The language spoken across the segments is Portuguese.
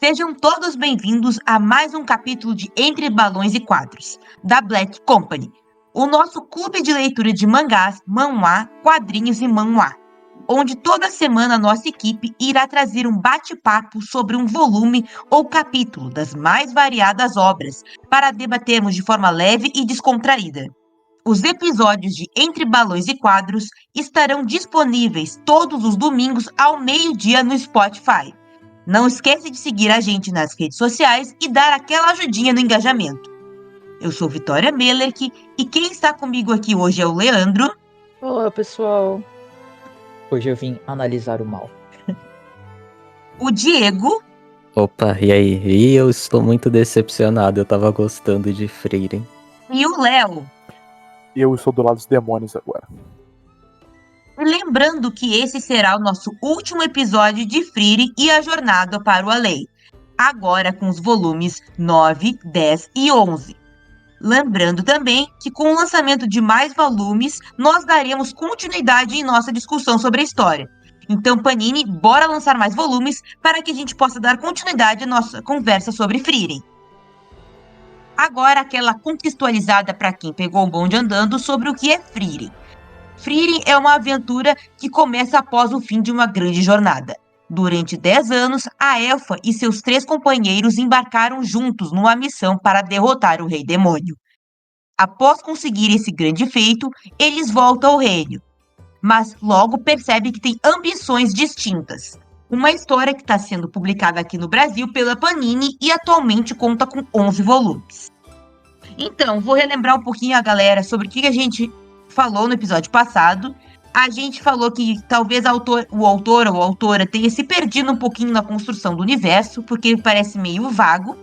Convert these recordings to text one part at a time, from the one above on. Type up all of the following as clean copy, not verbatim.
Sejam todos bem-vindos a mais um capítulo de Entre Balões e Quadros, da Black Company, o nosso clube de leitura de mangás, manhwa, quadrinhos e manhwa, onde toda semana a nossa equipe irá trazer um bate-papo sobre um volume ou capítulo das mais variadas obras, para debatermos de forma leve e descontraída. Os episódios de Entre Balões e Quadros estarão disponíveis todos os domingos ao meio-dia no Spotify. Não esquece de seguir a gente nas redes sociais e dar aquela ajudinha no engajamento. Eu sou Vitória Mellerk e quem está comigo aqui hoje é o Leandro. Olá, pessoal. Hoje eu vim analisar o mal. O Diego. Opa, e aí? E eu estou muito decepcionado, eu tava gostando de Frieren. E o Léo. Eu estou do lado dos demônios agora. E lembrando que esse será o nosso último episódio de Frieren e a Jornada para o Além, agora com os volumes 9, 10 e 11. Lembrando também que com o lançamento de mais volumes, nós daremos continuidade em nossa discussão sobre a história. Então, Panini, bora lançar mais volumes para que a gente possa dar continuidade à nossa conversa sobre Frieren. Agora, aquela contextualizada para quem pegou o bonde andando sobre o que é Frieren. Frieren é uma aventura que começa após o fim de uma grande jornada. Durante 10 anos, a Elfa e seus 3 companheiros embarcaram juntos numa missão para derrotar o Rei Demônio. Após conseguir esse grande feito, eles voltam ao reino, mas logo percebem que têm ambições distintas. Uma história que está sendo publicada aqui no Brasil pela Panini e atualmente conta com 11 volumes. Então, vou relembrar um pouquinho a galera sobre o que a gente falou no episódio passado. A gente falou que talvez o autor ou a autora tenha se perdido um pouquinho na construção do universo, porque parece meio vago.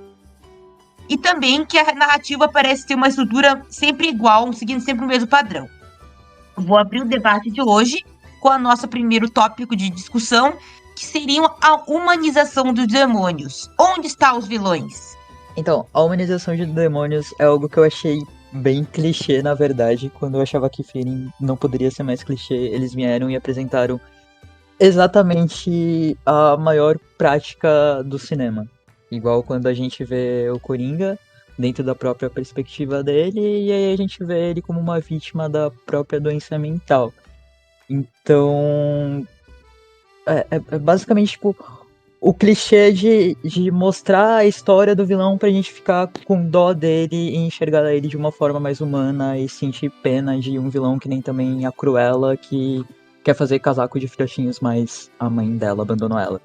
E também que a narrativa parece ter uma estrutura sempre igual, seguindo sempre o mesmo padrão. Vou abrir o debate de hoje com o nosso primeiro tópico de discussão, que seria a humanização dos demônios. Onde estão os vilões? Então, a humanização de demônios é algo que eu achei bem clichê, na verdade. Quando eu achava que Frieren não poderia ser mais clichê, eles vieram e apresentaram exatamente a maior prática do cinema. Igual quando a gente vê o Coringa dentro da própria perspectiva dele, e aí a gente vê ele como uma vítima da própria doença mental. Então, é basicamente tipo o clichê de mostrar a história do vilão pra gente ficar com dó dele e enxergar ele de uma forma mais humana e sentir pena de um vilão que nem também a Cruella, que quer fazer casaco de filhotinhos, mas a mãe dela abandonou ela.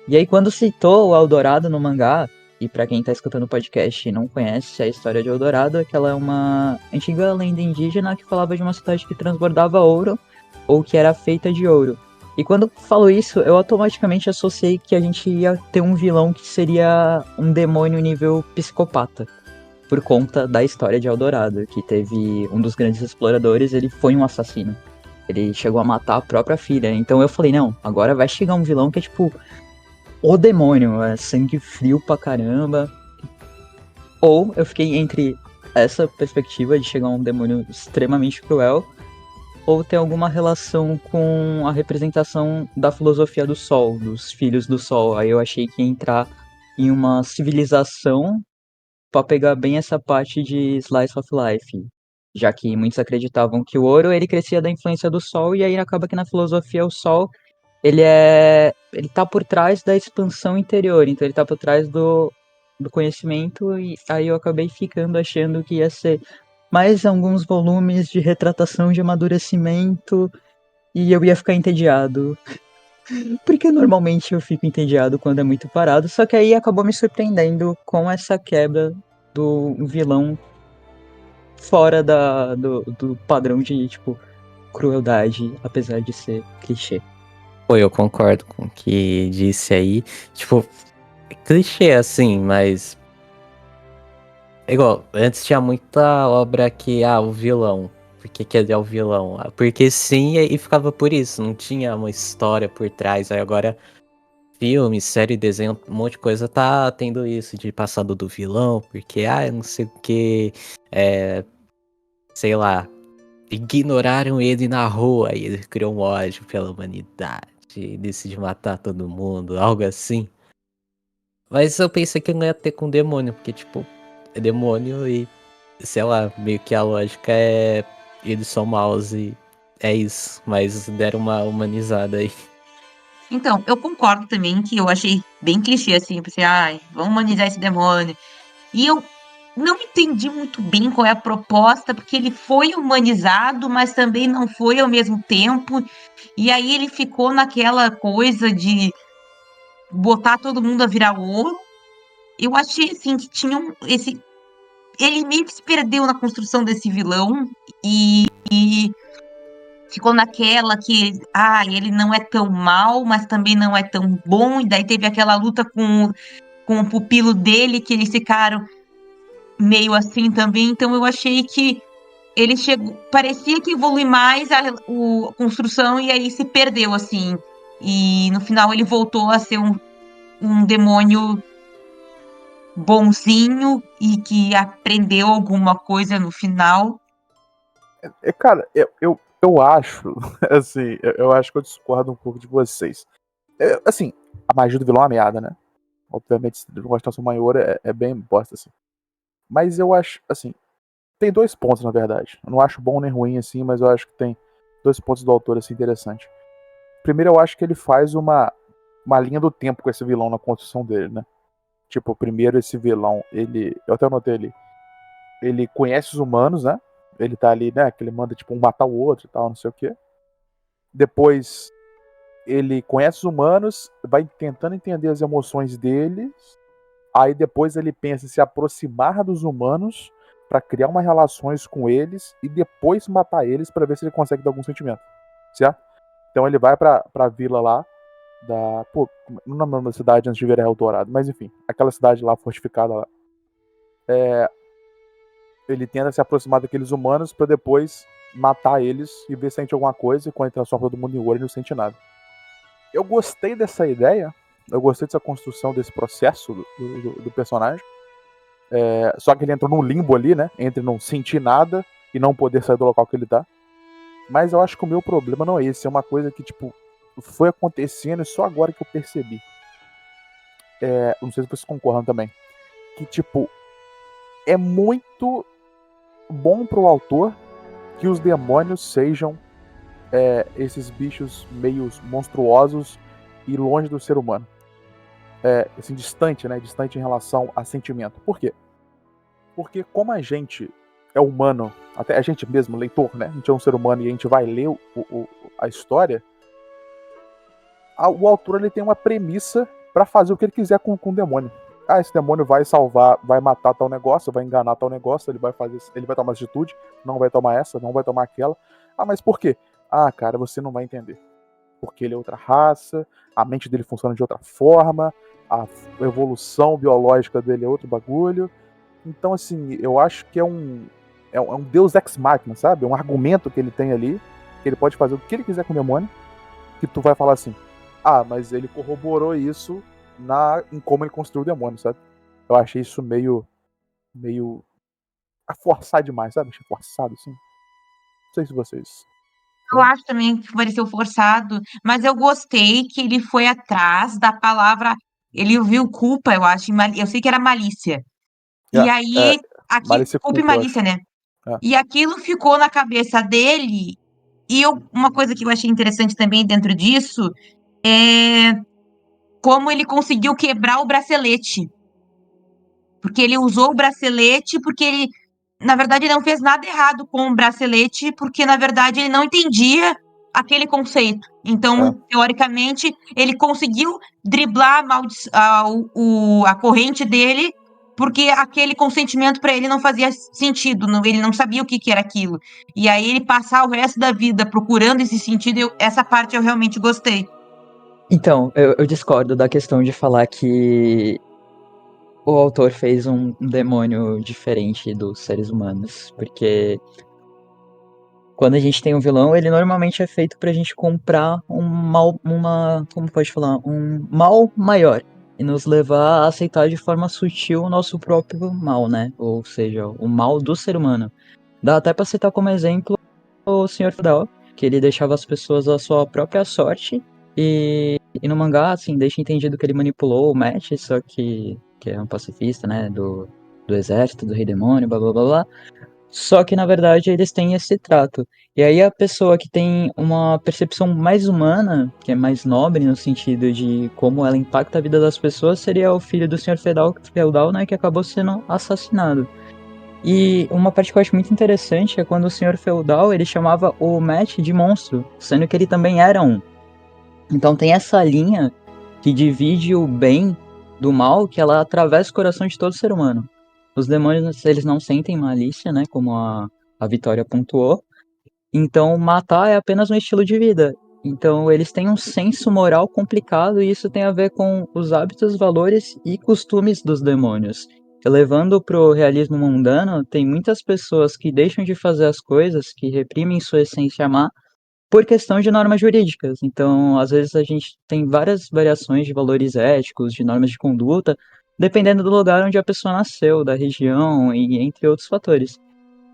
E aí quando citou o Eldorado no mangá, e pra quem tá escutando o podcast e não conhece a história de Eldorado, é que ela é uma antiga lenda indígena que falava de uma cidade que transbordava ouro, ou que era feita de ouro. E quando falou isso, eu automaticamente associei que a gente ia ter um vilão que seria um demônio nível psicopata. Por conta da história de Eldorado, que teve um dos grandes exploradores, ele foi um assassino. Ele chegou a matar a própria filha. Então eu falei, não, agora vai chegar um vilão que é tipo o demônio, é sangue frio pra caramba. Ou eu fiquei entre essa perspectiva de chegar um demônio extremamente cruel, ou tem alguma relação com a representação da filosofia do Sol, dos filhos do Sol. Aí eu achei que ia entrar em uma civilização para pegar bem essa parte de Slice of Life, já que muitos acreditavam que o ouro ele crescia da influência do Sol, e aí acaba que na filosofia o Sol ele tá por trás da expansão interior, então ele tá por trás do conhecimento, e aí eu acabei ficando achando que ia ser mais alguns volumes de retratação de amadurecimento, e eu ia ficar entediado. Porque normalmente eu fico entediado quando é muito parado, só que aí acabou me surpreendendo com essa quebra do vilão fora do padrão de, tipo, crueldade, apesar de ser clichê. Pô, eu concordo com o que disse aí. Tipo, clichê assim, mas. Igual, antes tinha muita obra que, o vilão. Por que ele é o vilão? Porque sim, e ficava por isso. Não tinha uma história por trás. Aí agora, filme, série, desenho, um monte de coisa tá tendo isso de passado do vilão. Porque, não sei o que. Sei lá. Ignoraram ele na rua e ele criou um ódio pela humanidade. E decidiu matar todo mundo. Algo assim. Mas eu pensei que não ia ter com demônio, porque, tipo, é demônio e, sei lá, meio que a lógica é eles são maus e é isso. Mas deram uma humanizada aí. Então, eu concordo também que eu achei bem clichê, assim, pensei, ai, vamos humanizar esse demônio. E eu não entendi muito bem qual é a proposta, porque ele foi humanizado, mas também não foi ao mesmo tempo. E aí ele ficou naquela coisa de botar todo mundo a virar ouro. Eu achei, assim, que tinham esse. Ele meio que se perdeu na construção desse vilão e ficou naquela que, ele não é tão mal, mas também não é tão bom. E daí teve aquela luta com o pupilo dele, que eles ficaram meio assim também. Então eu achei que ele chegou, parecia que evolui mais a construção e aí se perdeu, assim. E no final ele voltou a ser um demônio bonzinho e que aprendeu alguma coisa no final. Cara, eu acho, assim, eu acho que eu discordo um pouco de vocês. Assim, a magia do vilão é uma merda, né? Obviamente, se não gostar do Maior é bem bosta, assim. Mas eu acho, assim, tem dois pontos, na verdade. Eu não acho bom nem ruim, assim, mas eu acho que tem dois pontos do autor, assim, interessantes. Primeiro, eu acho que ele faz uma linha do tempo com esse vilão na construção dele, né? Tipo, primeiro esse vilão, eu até anotei ali, ele conhece os humanos, né? Ele tá ali, né? Que ele manda, tipo, um matar o outro e tal, não sei o quê. Depois, ele conhece os humanos, vai tentando entender as emoções deles. Aí depois ele pensa em se aproximar dos humanos para criar umas relações com eles e depois matar eles para ver se ele consegue dar algum sentimento, certo? Então ele vai pra vila lá da, pô, não é o nome da cidade antes de ver Eldorado, mas enfim, aquela cidade lá fortificada lá. Ele tenta se aproximar daqueles humanos para depois matar eles e ver se sente alguma coisa, e quando ele transforma todo mundo em ouro ele não sente nada. Eu gostei dessa ideia, eu gostei dessa construção desse processo do personagem. Só que ele entrou num limbo ali, né? Entre não sentir nada e não poder sair do local que ele tá. Mas eu acho que o meu problema não é esse. É uma coisa que, tipo, foi acontecendo e só agora que eu percebi. Não sei se vocês concordam também. Que, tipo, é muito bom pro autor que os demônios sejam esses bichos meio monstruosos e longe do ser humano. Assim, distante, né? Distante em relação a sentimento. Por quê? Porque como a gente é humano, até a gente mesmo, leitor, né? A gente é um ser humano e a gente vai ler a história, o autor ele tem uma premissa para fazer o que ele quiser com o demônio. Esse demônio vai salvar, vai matar tal negócio, vai enganar tal negócio, ele vai tomar essa atitude, não vai tomar essa, não vai tomar aquela. Mas por quê? Cara, você não vai entender. Porque ele é outra raça, a mente dele funciona de outra forma, a evolução biológica dele é outro bagulho. Então, assim, eu acho que é um Deus ex machina, sabe? É um argumento que ele tem ali, que ele pode fazer o que ele quiser com o demônio, que tu vai falar assim, mas ele corroborou isso em como ele construiu o demônio, sabe? Eu achei isso meio a forçar demais, sabe? Achei forçado, assim. Não sei se vocês. Eu acho também que pareceu forçado, mas eu gostei que ele foi atrás da palavra. Ele viu culpa, eu acho. Eu sei que era malícia. E aí, aqui, Malice culpa e culpa, eu acho. malícia, né? É. E aquilo ficou na cabeça dele. E uma coisa que eu achei interessante também dentro disso é como ele conseguiu quebrar o bracelete. Porque ele usou o bracelete, porque ele, na verdade, ele não fez nada errado com o bracelete, porque, na verdade, ele não entendia aquele conceito. Então, teoricamente, ele conseguiu driblar a corrente dele, porque aquele consentimento para ele não fazia sentido, ele não sabia o que era aquilo. E aí ele passar o resto da vida procurando esse sentido, essa parte eu realmente gostei. Então, eu discordo da questão de falar que o autor fez um demônio diferente dos seres humanos, porque quando a gente tem um vilão, ele normalmente é feito pra gente comprar um mal, como pode falar, um mal maior e nos levar a aceitar de forma sutil o nosso próprio mal, né? Ou seja, o mal do ser humano. Dá até pra citar como exemplo o Senhor Feudal, que ele deixava as pessoas à sua própria sorte e E no mangá, assim, deixa entendido que ele manipulou o Matt, só que é um pacifista, né, do exército, do rei demônio, blá blá blá blá. Só que, na verdade, eles têm esse trato. E aí a pessoa que tem uma percepção mais humana, que é mais nobre no sentido de como ela impacta a vida das pessoas, seria o filho do Senhor Feudal, né, que acabou sendo assassinado. E uma parte que eu acho muito interessante é quando o Senhor Feudal, ele chamava o Matt de monstro, sendo que ele também era um. Então tem essa linha que divide o bem do mal, que ela atravessa o coração de todo ser humano. Os demônios, eles não sentem malícia, né, como a Vitória pontuou. Então matar é apenas um estilo de vida. Então eles têm um senso moral complicado e isso tem a ver com os hábitos, valores e costumes dos demônios. Levando pro realismo mundano, tem muitas pessoas que deixam de fazer as coisas, que reprimem sua essência má, por questão de normas jurídicas. Então, às vezes a gente tem várias variações de valores éticos, de normas de conduta, dependendo do lugar onde a pessoa nasceu, da região e entre outros fatores.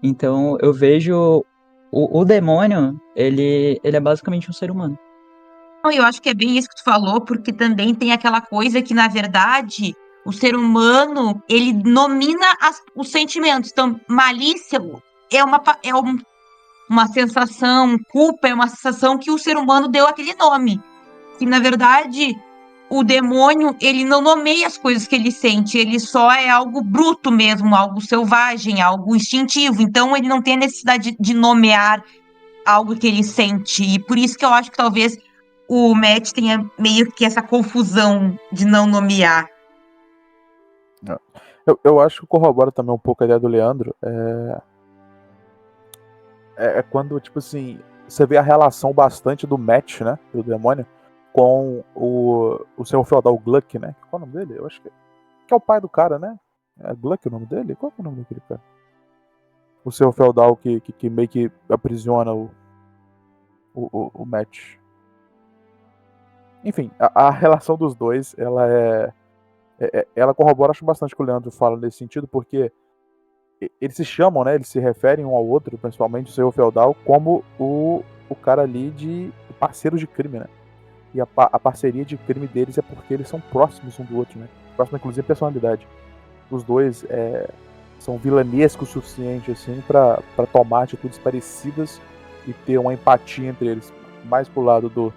Então, eu vejo o demônio, ele é basicamente um ser humano. Não, eu acho que é bem isso que tu falou, porque também tem aquela coisa que, na verdade, o ser humano, ele nomina os sentimentos. Então, malícia uma sensação, culpa é uma sensação que o ser humano deu aquele nome. Que, na verdade, o demônio, ele não nomeia as coisas que ele sente, ele só é algo bruto mesmo, algo selvagem, algo instintivo. Então, ele não tem a necessidade de nomear algo que ele sente. E por isso que eu acho que talvez o Matt tenha meio que essa confusão de não nomear. Eu acho que corrobora também um pouco a ideia do Leandro. É quando, tipo assim, você vê a relação bastante do Matt, né, do demônio, com o senhor feudal Gluck, né? Qual é o nome dele? Eu acho que é o pai do cara, né? É Gluck o nome dele? Qual é o nome daquele cara? O senhor feudal que meio que aprisiona o Matt. Enfim, a relação dos dois, ela corrobora, acho, bastante o que o Leandro fala nesse sentido, porque eles se chamam, né? Eles se referem um ao outro, principalmente o senhor feudal, como o cara ali de parceiro de crime, né? E a parceria de crime deles é porque eles são próximos um do outro, né? Próximo, inclusive, personalidade. Os dois são vilanescos o suficiente, assim, pra tomar atitudes parecidas e ter uma empatia entre eles. Mais pro lado do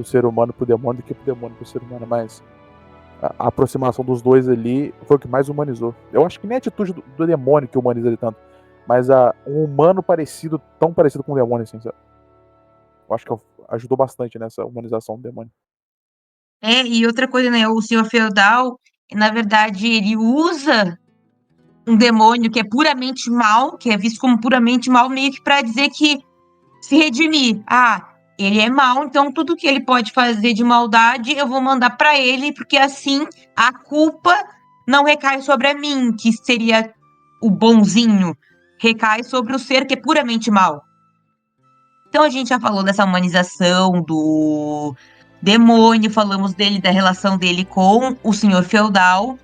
ser humano pro demônio do que pro demônio pro ser humano. Mas a aproximação dos dois ali foi o que mais humanizou. Eu acho que nem a atitude do demônio que humaniza ele tanto, mas um humano tão parecido com o demônio, assim, sabe? Eu acho que ajudou bastante nessa humanização do demônio. E outra coisa, né? O senhor feudal, na verdade, ele usa um demônio que é puramente mal, que é visto como puramente mal, meio que pra dizer que se redimir. Ele é mal, então tudo que ele pode fazer de maldade eu vou mandar pra ele, porque assim a culpa não recai sobre a mim, que seria o bonzinho, recai sobre o ser que é puramente mal. Então a gente já falou dessa humanização do demônio, falamos da relação dele com o senhor feudal.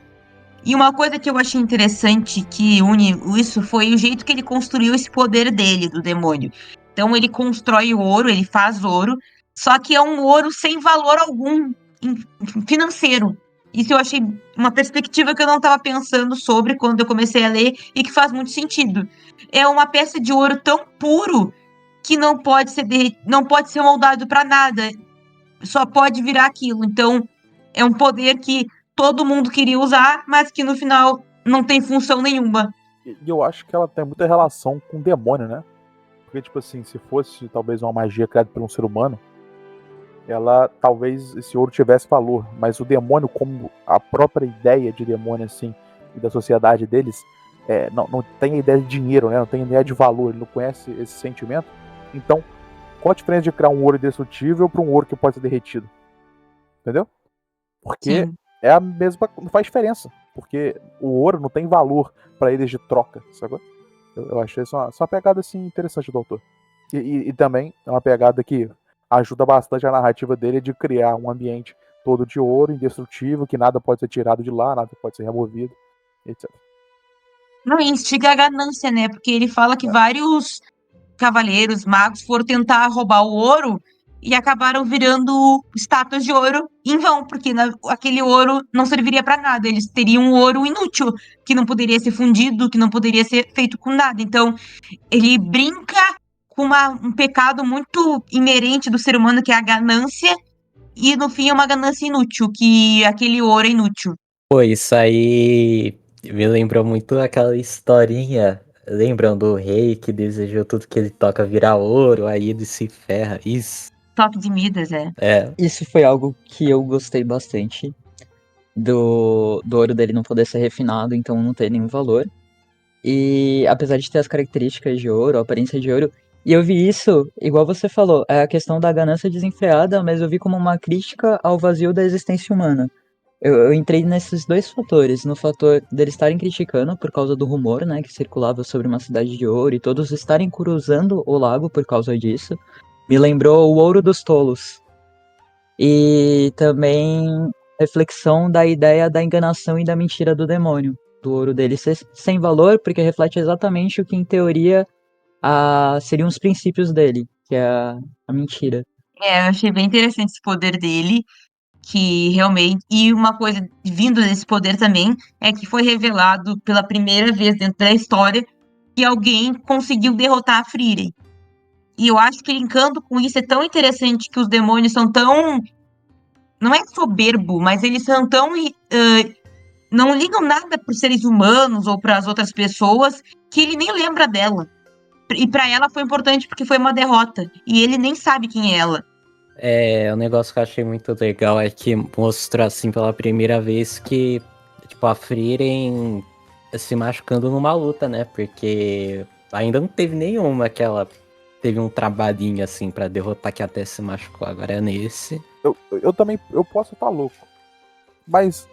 E uma coisa que eu achei interessante que une isso foi o jeito que ele construiu esse poder dele, do demônio. Então ele constrói o ouro, ele faz ouro, só que é um ouro sem valor algum financeiro. Isso eu achei uma perspectiva que eu não estava pensando sobre quando eu comecei a ler e que faz muito sentido. É uma peça de ouro tão puro que não pode ser moldado para nada, só pode virar aquilo. Então é um poder que todo mundo queria usar, mas que no final não tem função nenhuma. E eu acho que ela tem muita relação com o demônio, né? Porque, tipo assim, se fosse talvez uma magia criada por um ser humano, talvez esse ouro tivesse valor. Mas o demônio, como a própria ideia de demônio, assim, e da sociedade deles, não tem a ideia de dinheiro, né? Não tem a ideia de valor, ele não conhece esse sentimento. Então, qual a diferença de criar um ouro indestrutível para um ouro que pode ser derretido? Entendeu? Porque Sim. é a mesma. Não faz diferença. Porque o ouro não tem valor para eles de troca, sabe? Eu achei isso uma pegada assim, interessante do autor. E também é uma pegada que ajuda bastante a narrativa dele de criar um ambiente todo de ouro, indestrutível, que nada pode ser tirado de lá, nada pode ser removido, etc. Não, instiga a ganância, né? Porque ele fala que vários cavaleiros, magos foram tentar roubar o ouro e acabaram virando estátuas de ouro em vão, porque aquele ouro não serviria para nada. Eles teriam um ouro inútil, que não poderia ser fundido, que não poderia ser feito com nada. Então, ele brinca com um pecado muito inerente do ser humano, que é a ganância, e no fim é uma ganância inútil, que aquele ouro é inútil. Pô, isso aí me lembrou muito aquela historinha. Lembram do rei que desejou tudo que ele toca virar ouro, aí ele se ferra. Isso. Toque de Midas, é. Isso foi algo que eu gostei bastante. Do ouro dele não poder ser refinado, então não ter nenhum valor. E apesar de ter as características de ouro, a aparência de ouro, e eu vi isso, igual você falou, é a questão da ganância desenfreada, mas eu vi como uma crítica ao vazio da existência humana. Eu entrei nesses dois fatores, no fator deles estarem criticando por causa do rumor, né, que circulava sobre uma cidade de ouro, e todos estarem cruzando o lago por causa disso. Me lembrou o Ouro dos Tolos. E também reflexão da ideia da enganação e da mentira do demônio. Do ouro dele ser sem valor, porque reflete exatamente o que, em teoria, seriam os princípios dele, que é a mentira. Eu achei bem interessante esse poder dele, que realmente. E uma coisa vindo desse poder também é que foi revelado pela primeira vez dentro da história que alguém conseguiu derrotar a Frieren. E eu acho que linkando com isso é tão interessante que os demônios são tão. Não é soberbo, mas eles são tão. Não ligam nada para os seres humanos ou para as outras pessoas que ele nem lembra dela. E para ela foi importante porque foi uma derrota. E ele nem sabe quem é ela. Um negócio que eu achei muito legal é que mostrou assim pela primeira vez que, tipo, a Frieren se machucando numa luta, né? Porque ainda não teve nenhuma que ela teve um trabalhinho assim pra derrotar, que até se machucou. Agora é nesse. Eu também, eu posso estar louco. Mas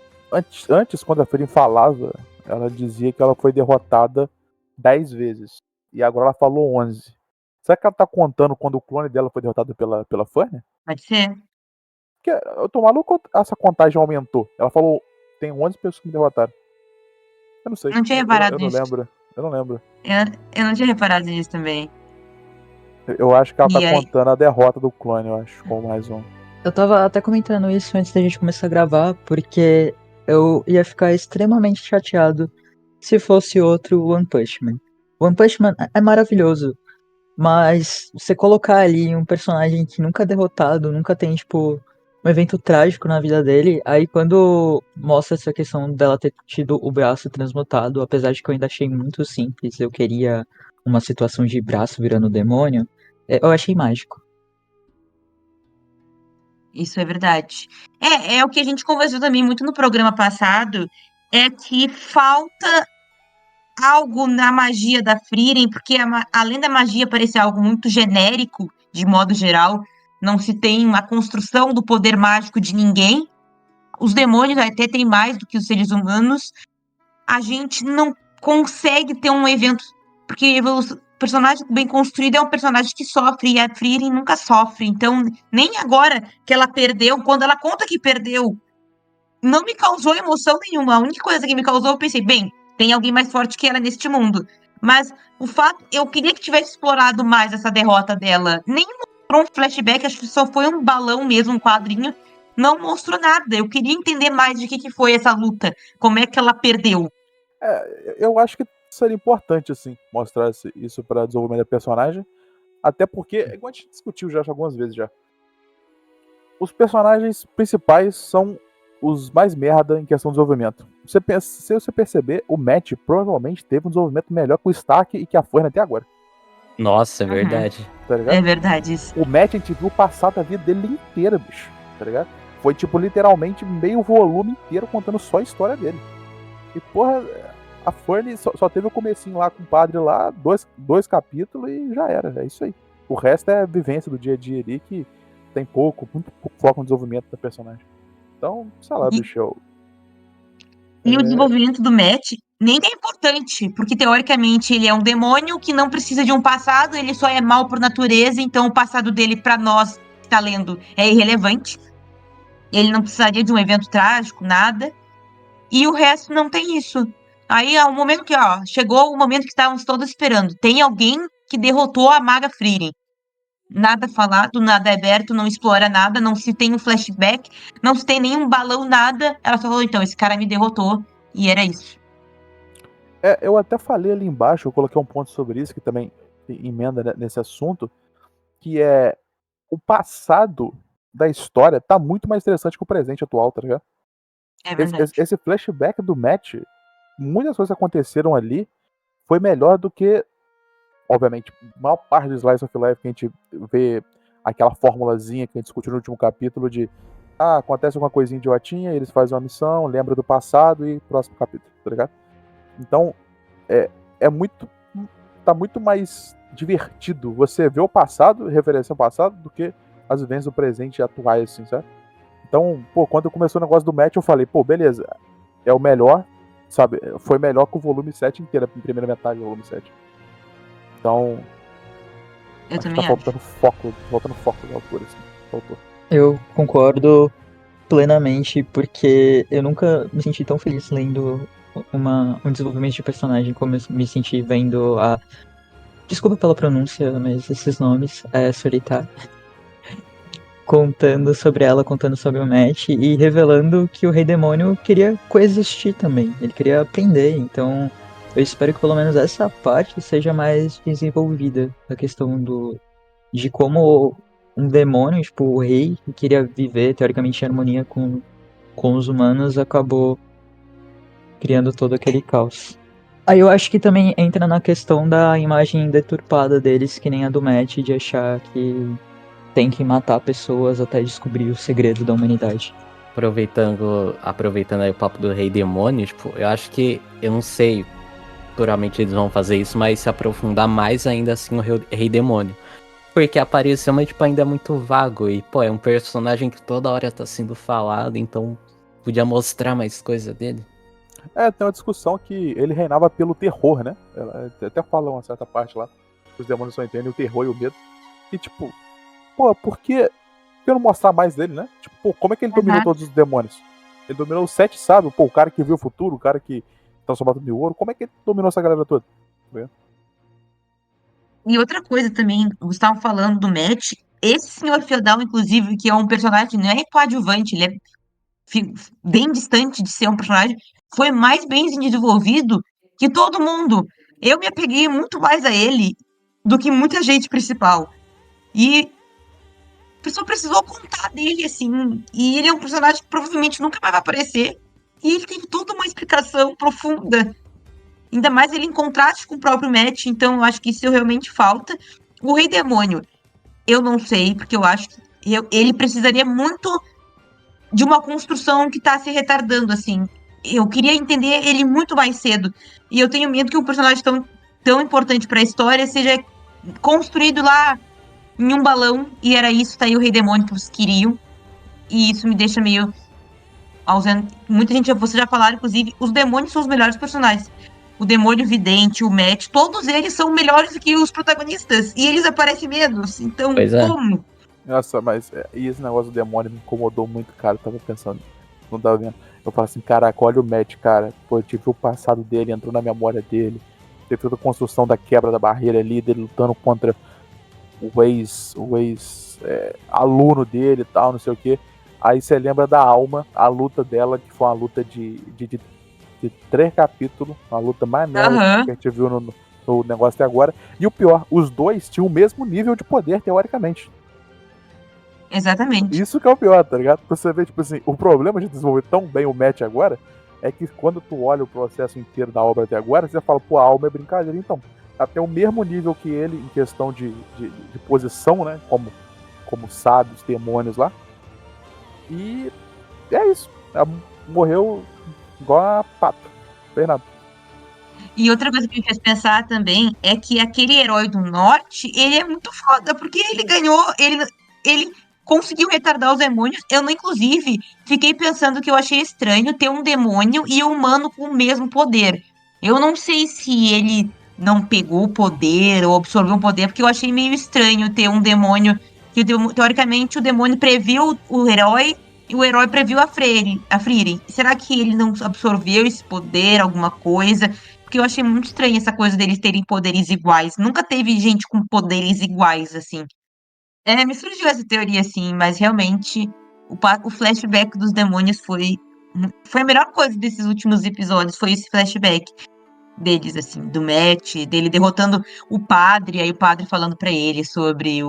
antes, quando a Frieren falava, ela dizia que ela foi derrotada 10 vezes. E agora ela falou 11. Será que ela tá contando quando o clone dela foi derrotado pela Fanny? Pode ser? Porque eu tô maluco, essa contagem aumentou. Ela falou, tem 11 pessoas que me derrotaram. Eu não sei. Não tinha Eu reparado não nisso. lembro. Eu não lembro. Eu não tinha reparado nisso também. Eu acho que ela tá E aí? contando a derrota do clone, eu acho, com mais um. Eu tava até comentando isso antes da gente começar a gravar, porque eu ia ficar extremamente chateado se fosse outro One Punch Man. One Punch Man é maravilhoso, mas você colocar ali um personagem que nunca é derrotado, nunca tem, tipo, um evento trágico na vida dele, aí quando mostra essa questão dela ter tido o braço transmutado, apesar de que eu ainda achei muito simples, eu queria uma situação de braço virando demônio, eu achei mágico. Isso é verdade. É o que a gente conversou também muito no programa passado, é que falta algo na magia da Frieren, porque além da magia parecer algo muito genérico, de modo geral, não se tem uma construção do poder mágico de ninguém. Os demônios até têm mais do que os seres humanos. A gente não consegue ter um evento, porque o personagem bem construído é um personagem que sofre, e a Frieren nunca sofre. Então, nem agora que ela perdeu, quando ela conta que perdeu, não me causou emoção nenhuma. A única coisa que me causou, eu pensei, bem, tem alguém mais forte que ela neste mundo. Mas o fato, eu queria que tivesse explorado mais essa derrota dela. Nem mostrou um flashback, acho que só foi um balão mesmo, um quadrinho. Não mostrou nada. Eu queria entender mais de que foi essa luta. Como é que ela perdeu. Eu acho que seria importante, assim, mostrar isso para desenvolvimento da personagem. Até porque, igual a gente discutiu já algumas vezes já. Os personagens principais são os mais merda em questão de desenvolvimento. Se você perceber, o Matt provavelmente teve um desenvolvimento melhor que o Stark e que a Forne até agora. Nossa, é verdade. Tá ligado? É verdade isso. O Matt, a gente viu o passado da vida dele inteira, bicho. Tá ligado? Foi, tipo, literalmente meio volume inteiro contando só a história dele. E, porra, a Fernie só teve o comecinho lá com o padre lá, dois capítulos e já era. É isso aí. O resto é vivência do dia a dia ali que tem muito pouco foco no desenvolvimento da personagem. Então, sei lá, bicho. E o desenvolvimento do Matt nem é importante, porque teoricamente ele é um demônio que não precisa de um passado, ele só é mal por natureza, então o passado dele, pra nós que tá lendo, é irrelevante. Ele não precisaria de um evento trágico, nada. E o resto não tem isso. Aí é o momento que, chegou o momento que estávamos todos esperando. Tem alguém que derrotou a Maga Frieren. nada falado, nada aberto, não explora nada, não se tem um flashback, não se tem nenhum balão, nada. Ela só falou, então, esse cara me derrotou, e era isso. Eu até falei ali embaixo, eu coloquei um ponto sobre isso, que também emenda nesse assunto, que é o passado da história tá muito mais interessante que o presente atual, tá ligado? É verdade. Esse flashback do Matt, muitas coisas aconteceram ali, foi melhor do que, obviamente, a maior parte do Slice of Life que a gente vê aquela formulazinha que a gente discutiu no último capítulo de acontece uma coisinha idiotinha, eles fazem uma missão, lembra do passado e próximo capítulo, tá ligado? Então, é muito. Tá muito mais divertido você ver o passado, referência ao passado, do que as vivências do presente e atuais, assim, sabe? Então, pô, quando começou o negócio do match, eu falei, pô, beleza, é o melhor, sabe? Foi melhor que o volume 7 inteiro, a primeira metade do volume 7. Então, Eu acho que também tá acho. faltando foco da autora, assim, do autor. Eu concordo plenamente, porque eu nunca me senti tão feliz lendo um desenvolvimento de personagem como eu me senti vendo a. Desculpa pela pronúncia, mas esses nomes, Solitaire, contando sobre ela, contando sobre o Matt e revelando que o Rei Demônio queria coexistir também, ele queria aprender, então eu espero que pelo menos essa parte seja mais desenvolvida, a questão de como um demônio, tipo o rei, que queria viver teoricamente em harmonia com os humanos, acabou criando todo aquele caos. Aí eu acho que também entra na questão da imagem deturpada deles, que nem a do Matt, de achar que tem que matar pessoas até descobrir o segredo da humanidade. Aproveitando aí o papo do Rei Demônio, tipo, eu acho que, eu não sei, futuramente eles vão fazer isso, mas se aprofundar mais ainda assim o Rei Demônio. Porque apareceu, mas tipo, ainda é muito vago. E, pô, é um personagem que toda hora tá sendo falado, então podia mostrar mais coisa dele. Tem uma discussão que ele reinava pelo terror, né? Ela até fala uma certa parte lá, que os demônios só entendem o terror e o medo. E tipo, pô, por que não mostrar mais dele, né? Tipo, pô, como é que ele dominou Uhum. todos os demônios? Ele dominou os 7 sábios, pô, o cara que viu o futuro, o cara que transformou tudo em ouro, como é que ele dominou essa galera toda? E outra coisa também, vocês estavam falando do Matt, esse senhor feudal, inclusive, que é um personagem, não é coadjuvante, ele é bem distante de ser um personagem, foi mais bem desenvolvido que todo mundo. Eu me apeguei muito mais a ele do que muita gente principal. E a pessoa precisou contar dele, assim. E ele é um personagem que provavelmente nunca mais vai aparecer. E ele teve toda uma explicação profunda. Ainda mais ele em contraste com o próprio Matt. Então, eu acho que isso realmente falta. O Rei Demônio, eu não sei, porque eu acho que ele precisaria muito de uma construção que tá se retardando, assim. Eu queria entender ele muito mais cedo. E eu tenho medo que um personagem tão importante pra história seja construído lá em um balão. E era isso, tá aí o Rei Demônio que vocês queriam. E isso me deixa meio ausente. Muita gente, vocês já falaram, inclusive, os demônios são os melhores personagens. O demônio vidente, o Matt, todos eles são melhores do que os protagonistas. E eles aparecem menos. Então, Pois é. como? Nossa, mas e esse negócio do demônio me incomodou muito, cara. Eu tava pensando, não tava vendo. Eu falo assim, caraca, olha o Matt, cara. Pô, eu tive o passado dele, entrou na memória dele. Teve toda a construção da quebra da barreira ali, dele lutando contra o ex aluno dele e tal, não sei o que. Aí você lembra da Alma, a luta dela, que foi uma luta de 3 capítulos, uma luta mais merda Aham, que a gente viu no negócio até agora. E o pior, os dois tinham o mesmo nível de poder, teoricamente. exatamente. Isso que é o pior, tá ligado? Você vê, tipo assim, o problema de desenvolver tão bem o match agora é que quando tu olha o processo inteiro da obra até agora, você fala, pô, a Alma é brincadeira, então. Ela tem o mesmo nível que ele em questão de posição, né? Como sábios, demônios lá. E é isso. Ela morreu igual a pato. Não fez nada. E outra coisa que me fez pensar também é que aquele herói do norte, ele é muito foda, porque ele ganhou, ele conseguiu retardar os demônios. Eu, não, inclusive, fiquei pensando que eu achei estranho ter um demônio e um humano com o mesmo poder. Eu não sei se ele não pegou o poder ou absorveu o poder, porque eu achei meio estranho ter um demônio que, teoricamente, o demônio previu o herói e o herói previu a Friri. Será que ele não absorveu esse poder, alguma coisa? Porque eu achei muito estranho essa coisa deles terem poderes iguais. Nunca teve gente com poderes iguais, assim. Me surgiu essa teoria, assim, mas realmente o flashback dos demônios foi a melhor coisa desses últimos episódios, foi esse flashback deles, assim, do Matt, dele derrotando o padre, aí o padre falando pra ele sobre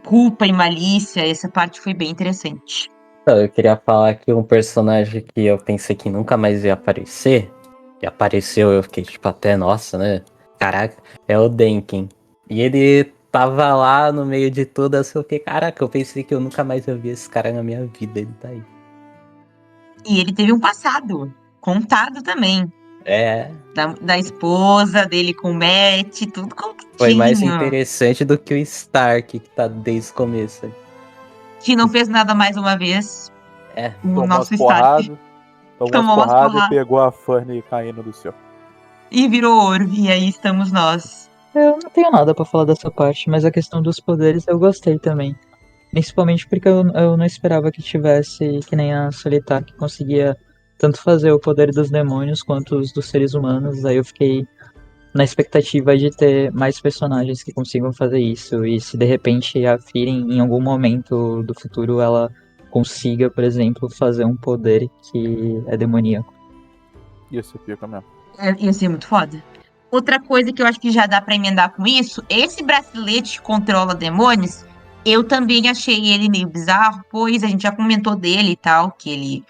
culpa e malícia, essa parte foi bem interessante. Então, eu queria falar que um personagem que eu pensei que nunca mais ia aparecer, que apareceu, eu fiquei tipo até, nossa, né? Caraca, é o Denkin. E ele tava lá no meio de tudo, assim, eu fiquei, caraca, eu pensei que eu nunca mais ia ver esse cara na minha vida, ele tá aí. E ele teve um passado contado também, É, da esposa dele com o Matt, tudo foi mais contadinho. interessante do que o Stark, que tá desde o começo. Que não fez nada mais uma vez, É, o Tomou umas nosso Stark porradas. Tomou umas tomou umas porradas e porradas pegou a Fanny caindo do céu. e virou ouro, e aí estamos nós. Eu não tenho nada pra falar dessa parte, mas a questão dos poderes eu gostei também. Principalmente porque eu não esperava que tivesse, que nem a Solitar, que conseguia tanto fazer o poder dos demônios quanto os dos seres humanos. Aí eu fiquei na expectativa de ter mais personagens que consigam fazer isso. E se de repente a Firen, em algum momento do futuro, ela consiga, por exemplo, fazer um poder que é demoníaco. Ia ser pica mesmo. Ia ser muito foda. Outra coisa que eu acho que já dá pra emendar com isso, esse bracelete que controla demônios, eu também achei ele meio bizarro, pois a gente já comentou dele e tal, que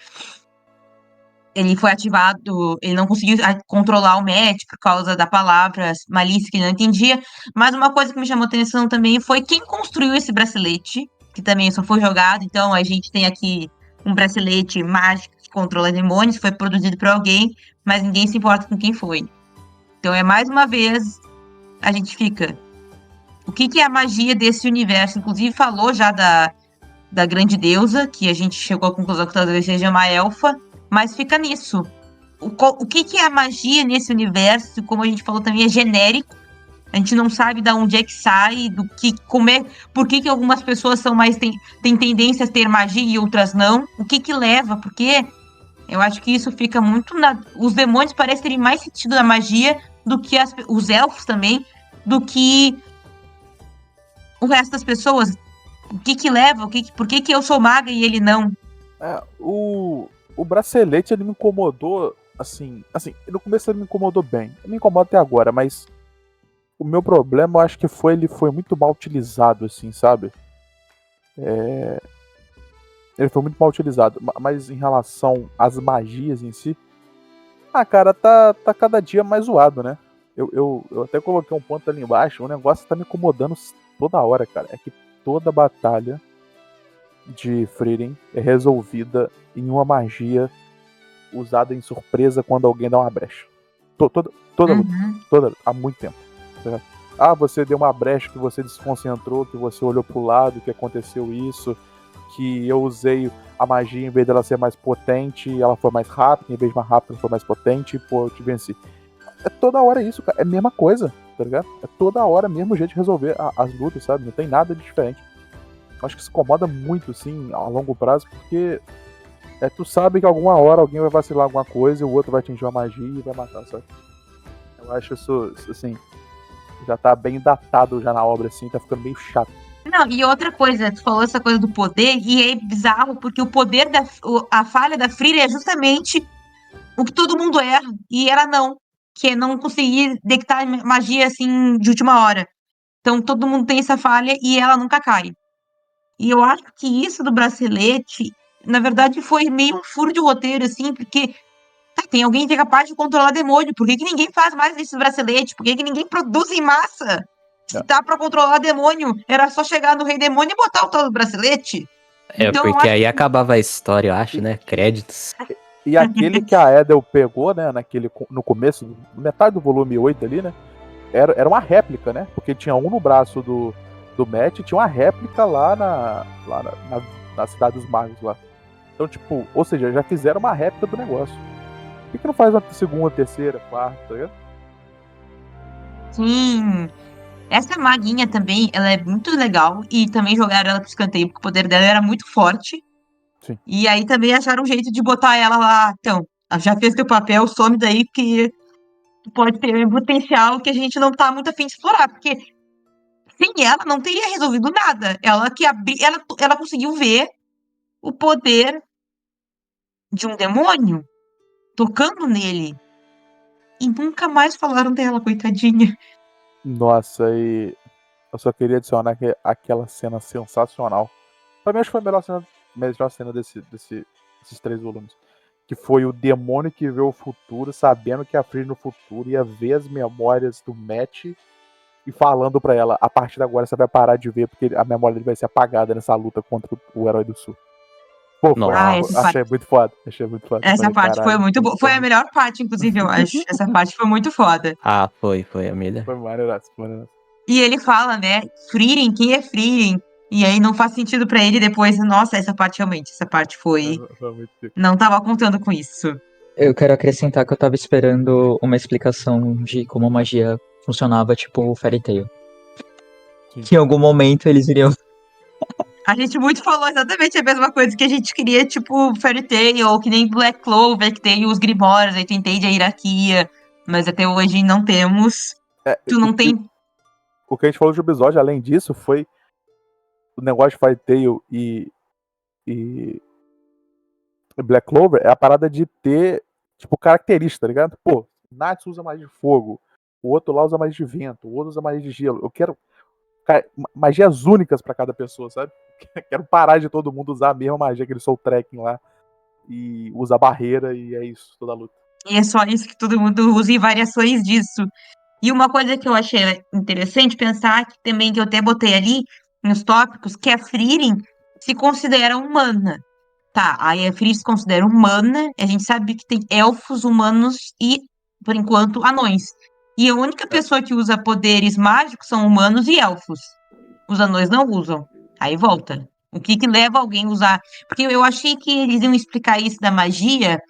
ele foi ativado, ele não conseguiu controlar o Matt por causa da palavra malícia que ele não entendia. Mas uma coisa que me chamou atenção também foi quem construiu esse bracelete, que também só foi jogado. Então a gente tem aqui um bracelete mágico que controla demônios, foi produzido por alguém, mas ninguém se importa com quem foi. Então é mais uma vez a gente fica. O que é a magia desse universo? Inclusive falou já da grande deusa, que a gente chegou à conclusão que talvez seja uma elfa, mas fica nisso. O que é a magia nesse universo? Como a gente falou também, é genérico. A gente não sabe de onde é que sai, por que algumas pessoas têm tendência a ter magia e outras não. O que leva? Porque eu acho que isso fica muito os demônios parecem terem mais sentido da magia do que os elfos também, do que o resto das pessoas. O que leva? Por que eu sou maga e ele não? O bracelete, ele me incomodou, assim, no começo ele me incomodou bem. Ele me incomoda até agora, mas o meu problema, eu acho que ele foi muito mal utilizado, assim, sabe? Ele foi muito mal utilizado, mas em relação às magias em si, cara, tá cada dia mais zoado, né? Eu até coloquei um ponto ali embaixo, o negócio tá me incomodando toda hora, cara. É que toda batalha de Frieren é resolvida em uma magia usada em surpresa quando alguém dá uma brecha. Toda luta, toda, há muito tempo. Certo? Você deu uma brecha, que você desconcentrou, que você olhou pro lado, que aconteceu isso, que eu usei a magia, em vez dela ser mais potente, ela foi mais rápida, em vez de mais rápida, ela foi mais potente, e pô, eu te venci. É toda hora isso, cara. É a mesma coisa, tá ligado? É toda hora mesmo jeito de resolver as lutas, sabe? Não tem nada de diferente. Acho que se incomoda muito, assim, a longo prazo, porque tu sabe que alguma hora alguém vai vacilar alguma coisa e o outro vai atingir uma magia e vai matar, sabe? Eu acho isso, assim, já tá bem datado já na obra, assim, tá ficando meio chato. Não, e outra coisa, tu falou essa coisa do poder, e é bizarro, porque o poder a falha da Frida é justamente o que todo mundo erra, e ela não, que é não conseguir detectar magia, assim, de última hora. Então todo mundo tem essa falha e ela nunca cai. E eu acho que isso do bracelete, na verdade, foi meio um furo de roteiro, assim, porque tem alguém que é capaz de controlar demônio, por que ninguém faz mais esses braceletes? Por que ninguém produz em massa? Se tá pra controlar demônio, era só chegar no rei demônio e botar o tal do bracelete. Então, eu porque acho aí acabava a história, eu acho, né? Créditos. E aquele que a Edel pegou, né, no começo, metade do volume 8 ali, né, era uma réplica, né, porque tinha um no braço do Matt e tinha uma réplica lá na Cidade dos Magos lá. Então, tipo, ou seja, já fizeram uma réplica do negócio. Por que não faz uma segunda, terceira, quarta, tá ligado? Sim. Essa maguinha também, ela é muito legal. E também jogaram ela pro escanteio, porque o poder dela era muito forte. Sim. E aí também acharam um jeito de botar ela lá. Então, já fez teu papel, some daí, porque pode ter um potencial que a gente não tá muito afim de explorar. Porque sem ela não teria resolvido nada. Ela conseguiu ver o poder de um demônio tocando nele. E nunca mais falaram dela, coitadinha. Nossa, e eu só queria adicionar que aquela cena sensacional. Pra mim, acho que foi a melhor cena desses 3 volumes. Que foi o demônio que vê o futuro, sabendo que a Free no futuro ia ver as memórias do Matt e falando pra ela: a partir de agora você vai parar de ver, porque a memória dele vai ser apagada nessa luta contra o Herói do Sul. Pô, Nossa. achei muito foda. Achei muito foda. Essa Falei, parte foi caralho, muito boa. Foi a melhor parte, inclusive, eu acho. Essa parte foi muito foda. Ah, foi a melhor. Foi maneiraço, maneiraço. E ele fala, né? Frieren, quem é Frieren? E aí não faz sentido pra ele depois. Nossa, essa parte foi. Foi muito pico. Não tava contando com isso. Eu quero acrescentar que eu tava esperando uma explicação de como a magia funcionava, tipo o Fairy Tail. Sim. Que em algum momento eles iriam. A gente muito falou exatamente a mesma coisa que a gente queria, tipo, Fairy Tail, ou que nem Black Clover, que tem os Grimórios, aí tu entende a hierarquia. Mas até hoje não temos. Tu não tem. O que a gente falou de episódio, além disso, foi o negócio de Fairy Tail e Black Clover, é a parada de ter, tipo, característica, tá ligado? Pô, Natsu usa mais de fogo, o outro lá usa mais de vento, o outro usa mais de gelo. Eu quero magias únicas pra cada pessoa, sabe? Quero parar de todo mundo usar a mesma magia, aquele Soul Trekking lá, e usa a barreira, e é isso, toda a luta. E é só isso que todo mundo usa e variações disso. E uma coisa que eu achei interessante pensar, que também que eu até botei ali nos tópicos, que a Frieren se considera humana. Tá, aí a Frieren se considera humana, a gente sabe que tem elfos, humanos e, por enquanto, anões. E a única pessoa que usa poderes mágicos são humanos e elfos. Os anões não usam. Aí volta. O que que leva alguém a usar? Porque eu achei que eles iam explicar isso da magia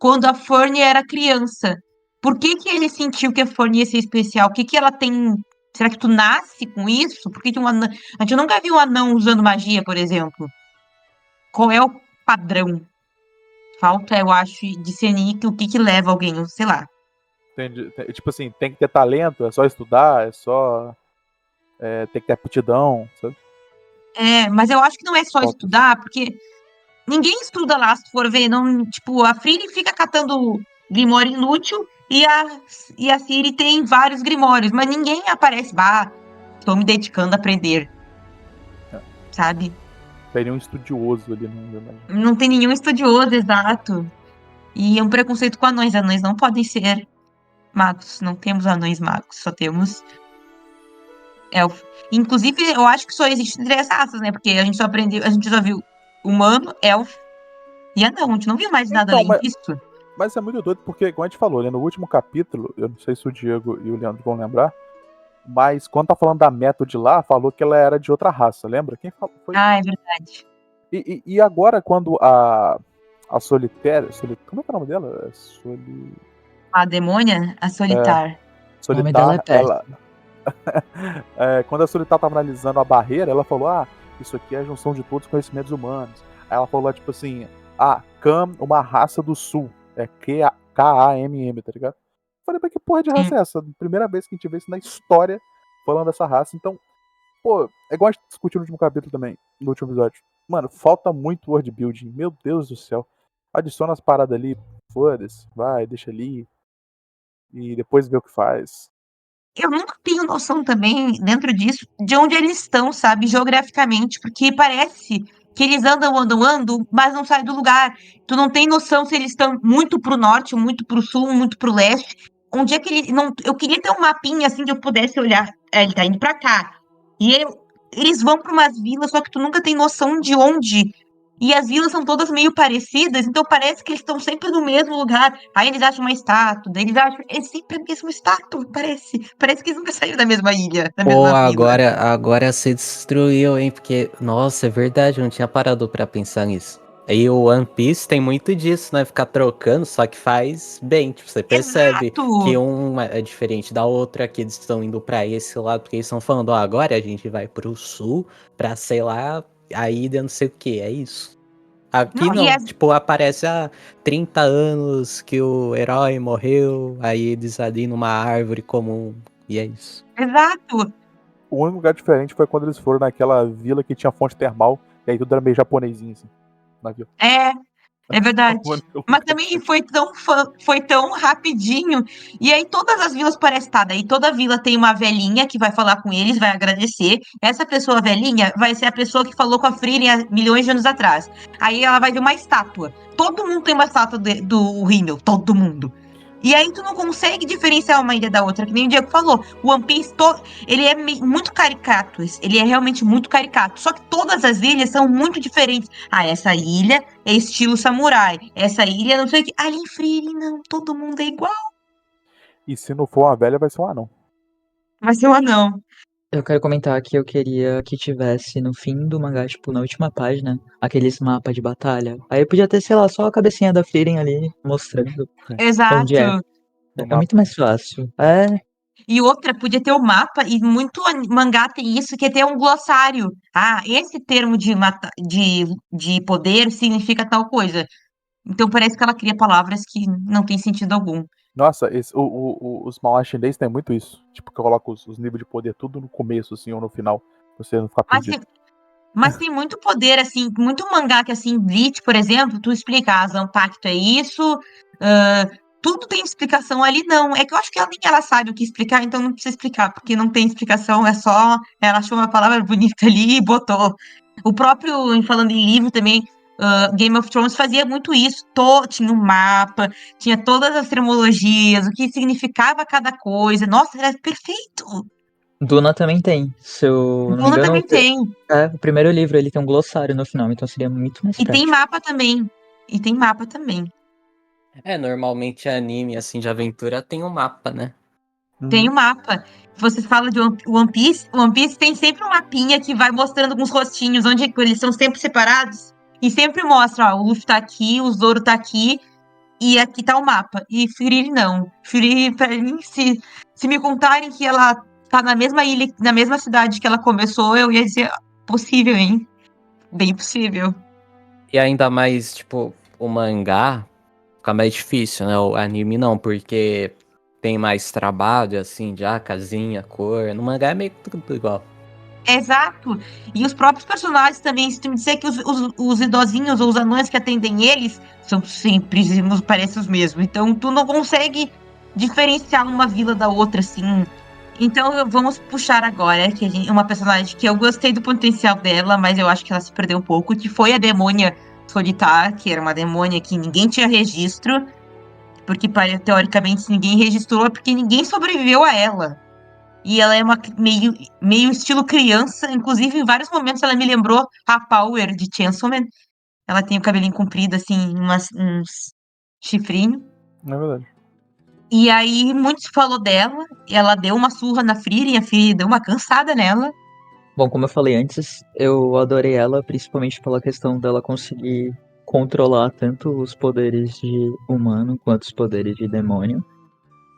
quando a Fernie era criança. Por que que ele sentiu que a Fernie ia ser especial? O que que ela tem? Será que tu nasce com isso? Por que que um anão... A gente nunca viu um anão usando magia, por exemplo. Qual é o padrão? Falta, eu acho, discernir o que que leva alguém, sei lá. Tipo assim, tem que ter talento, é só estudar, é só tem que ter aptidão, sabe? É, mas eu acho que não é só Falta. estudar, porque ninguém estuda lá, se tu for ver. Não, tipo, a Friri fica catando Grimório inútil e a Ciri tem vários Grimórios, mas ninguém aparece, bah, tô me dedicando a aprender. Sabe? Tem nenhum estudioso ali, não. Não tem nenhum estudioso, exato. E é um preconceito com anões. Anões não podem ser magos. Não temos anões magos, só temos elfos. Inclusive, eu acho que só existem 3 raças, né? Porque a gente só aprendeu, a gente só viu humano, elfo e anão. A gente não viu mais nada Então, além disso. Mas é muito doido, porque, como a gente falou, né, no último capítulo, eu não sei se o Diego e o Leandro vão lembrar, mas quando tá falando da Method lá, falou que ela era de outra raça, lembra? Quem falou? Foi? Ah, é verdade. E agora, quando a Solitária... Como é que é o nome dela? A demônia, a solitar. O nome dela é Solitar, Percy. quando a Solitar tava analisando a barreira, ela falou, isso aqui é a junção de todos os conhecimentos humanos. Aí ela falou, tipo assim, Kam, uma raça do sul. É Kamm, tá ligado? Falei, mas que porra de raça é essa? Primeira vez que a gente vê isso na história falando dessa raça. Então, pô, é igual a gente discutiu no último capítulo também, no último episódio. Mano, falta muito world building. Meu Deus do céu. Adiciona as paradas ali, foda-se, vai, deixa ali. E depois vê o que faz. Eu nunca tenho noção também, dentro disso, de onde eles estão, sabe, geograficamente, porque parece que eles andam, mas não saem do lugar. Tu não tem noção se eles estão muito pro norte, muito pro sul, muito pro leste. Onde é que eles. Não, eu queria ter um mapinha assim que eu pudesse olhar. Ele tá indo pra cá. Eles vão pra umas vilas, só que tu nunca tem noção de onde. E as vilas são todas meio parecidas, então parece que eles estão sempre no mesmo lugar. Aí eles acham uma estátua, daí eles acham. É sempre a mesma estátua, parece. Parece que eles nunca saíram da mesma ilha, da Pô, mesma vila. agora você destruiu, hein? Porque, nossa, é verdade, eu não tinha parado pra pensar nisso. Aí o One Piece tem muito disso, né? Ficar trocando, só que faz bem. Tipo, você percebe Exato! que um é diferente da outra, que eles estão indo pra esse lado, porque eles estão falando, agora a gente vai pro sul, pra, sei lá, a ilha não sei o que, é isso. Aqui Não, e não, tipo, aparece há 30 anos que o herói morreu, aí eles ali numa árvore comum, e é isso. exato! O único lugar diferente foi quando eles foram naquela vila que tinha fonte termal, e aí tudo era meio japonesinho, assim, na vila. É verdade. O único Mas lugar também foi tão rapidinho. E aí todas as vilas parecem estar. Daí toda vila tem uma velhinha que vai falar com eles, vai agradecer. Essa pessoa velhinha vai ser a pessoa que falou com a Frieren há milhões de anos atrás. Aí ela vai ver uma estátua. Todo mundo tem uma estátua do Rimmel, todo mundo. E aí tu não consegue diferenciar uma ilha da outra, que nem o Diego falou. O One Piece, ele é muito caricato. Ele é realmente muito caricato. Só que todas as ilhas são muito diferentes. Ah, essa ilha é estilo samurai. Essa ilha, não sei o que. Ali em Frieren, não. Todo mundo é igual. E se não for uma velha, vai ser um anão. Vai ser um anão. Eu quero comentar que eu queria que tivesse no fim do mangá, tipo, na última página, aqueles mapas de batalha. Aí podia ter, sei lá, só a cabecinha da Frieren ali mostrando onde é. Exato. No É muito mapa. mais fácil. É, E outra, podia ter o mapa, e muito mangá tem isso, que é ter um glossário. Ah, esse termo de poder significa tal coisa. Então parece que ela cria palavras que não tem sentido algum. Nossa, os mangá chinês tem muito isso. Tipo, que coloca os níveis de poder tudo no começo, assim, ou no final, pra você não ficar Mas perdido. Mas tem muito poder, assim, muito mangá que, assim, Bleach, por exemplo, tu explica, a Zanpakuto é isso, ah, tudo tem explicação ali, não. É que eu acho que nem ela sabe o que explicar, então não precisa explicar, porque não tem explicação, é só, ela achou uma palavra bonita ali e botou. O próprio, falando em livro também, Game of Thrones fazia muito isso, tinha um mapa, tinha todas as terminologias, o que significava cada coisa, nossa, era perfeito! Duna também tem. Se eu não me Duna engano, também tem. o primeiro livro ele tem um glossário no final, então seria muito mais E tem prático. mapa também. E tem mapa também. Normalmente anime assim de aventura tem um mapa, né? Tem o mapa. Você fala de One Piece. One Piece tem sempre um mapinha que vai mostrando alguns rostinhos, onde eles são sempre separados. E sempre mostra, ó, o Luffy tá aqui, o Zoro tá aqui, e aqui tá o mapa. E Frieren não. Frieren, pra mim, se me contarem que ela tá na mesma ilha, na mesma cidade que ela começou, eu ia dizer, possível, hein? Bem possível. E ainda mais, tipo, o mangá fica mais difícil, né? O anime não, porque tem mais trabalho, assim, de casinha, cor. No mangá é meio que tudo igual. Exato. E os próprios personagens também, se tu me disser que os idosinhos ou os anões que atendem eles são sempre, parecem os mesmos. Então, tu não consegue diferenciar uma vila da outra, assim. Então, vamos puxar agora, que uma personagem que eu gostei do potencial dela, mas eu acho que ela se perdeu um pouco, que foi a Demônia Solitar, que era uma demônia que ninguém tinha registro, porque teoricamente se ninguém registrou é porque ninguém sobreviveu a ela. E ela é meio estilo criança. Inclusive, em vários momentos ela me lembrou a Power de Chainsaw Man. Ela tem o cabelinho comprido, assim, uns chifrinhos. Não é verdade. E aí, muito se falou dela. Ela deu uma surra na Frieren e a Frieren deu uma cansada nela. Bom, como eu falei antes, eu adorei ela, principalmente pela questão dela conseguir controlar tanto os poderes de humano quanto os poderes de demônio.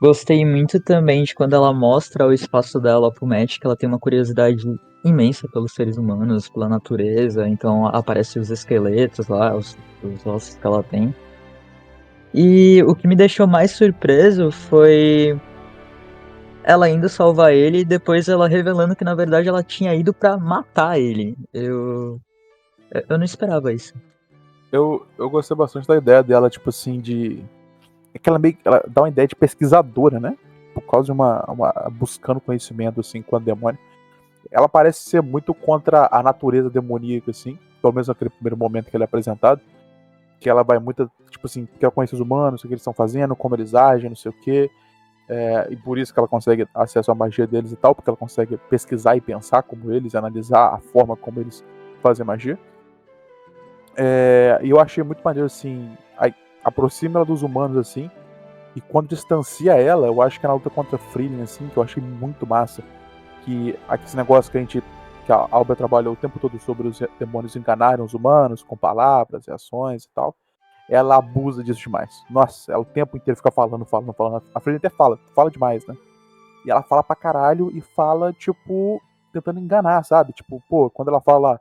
Gostei muito também de quando ela mostra o espaço dela pro Matt, que ela tem uma curiosidade imensa pelos seres humanos, pela natureza, então aparecem os esqueletos lá, os ossos que ela tem. E o que me deixou mais surpreso foi ela indo salvar ele e depois ela revelando que na verdade ela tinha ido pra matar ele. Eu não esperava isso. Eu gostei bastante da ideia dela, tipo assim, de. É que ela dá uma ideia de pesquisadora, né? Por causa de uma buscando conhecimento, assim, com a demônio. Ela parece ser muito contra a natureza demoníaca, assim. Pelo menos naquele primeiro momento que ele é apresentado. Que ela vai muito, tipo assim, quer conhecer os humanos, o que eles estão fazendo, como eles agem, não sei o quê. E por isso que ela consegue acesso à magia deles e tal, porque ela consegue pesquisar e pensar como eles, analisar a forma como eles fazem magia. E eu achei muito maneiro, assim, aproxima ela dos humanos, assim, e quando distancia ela, eu acho que é na luta contra Frieren, assim, que eu achei muito massa, que esse negócio que a Alba trabalhou o tempo todo sobre os demônios enganarem os humanos com palavras e ações e tal, ela abusa disso demais. Nossa, ela o tempo inteiro fica falando. A Frieren até fala demais, né? E ela fala pra caralho e fala, tipo, tentando enganar, sabe? Tipo, pô, quando ela fala,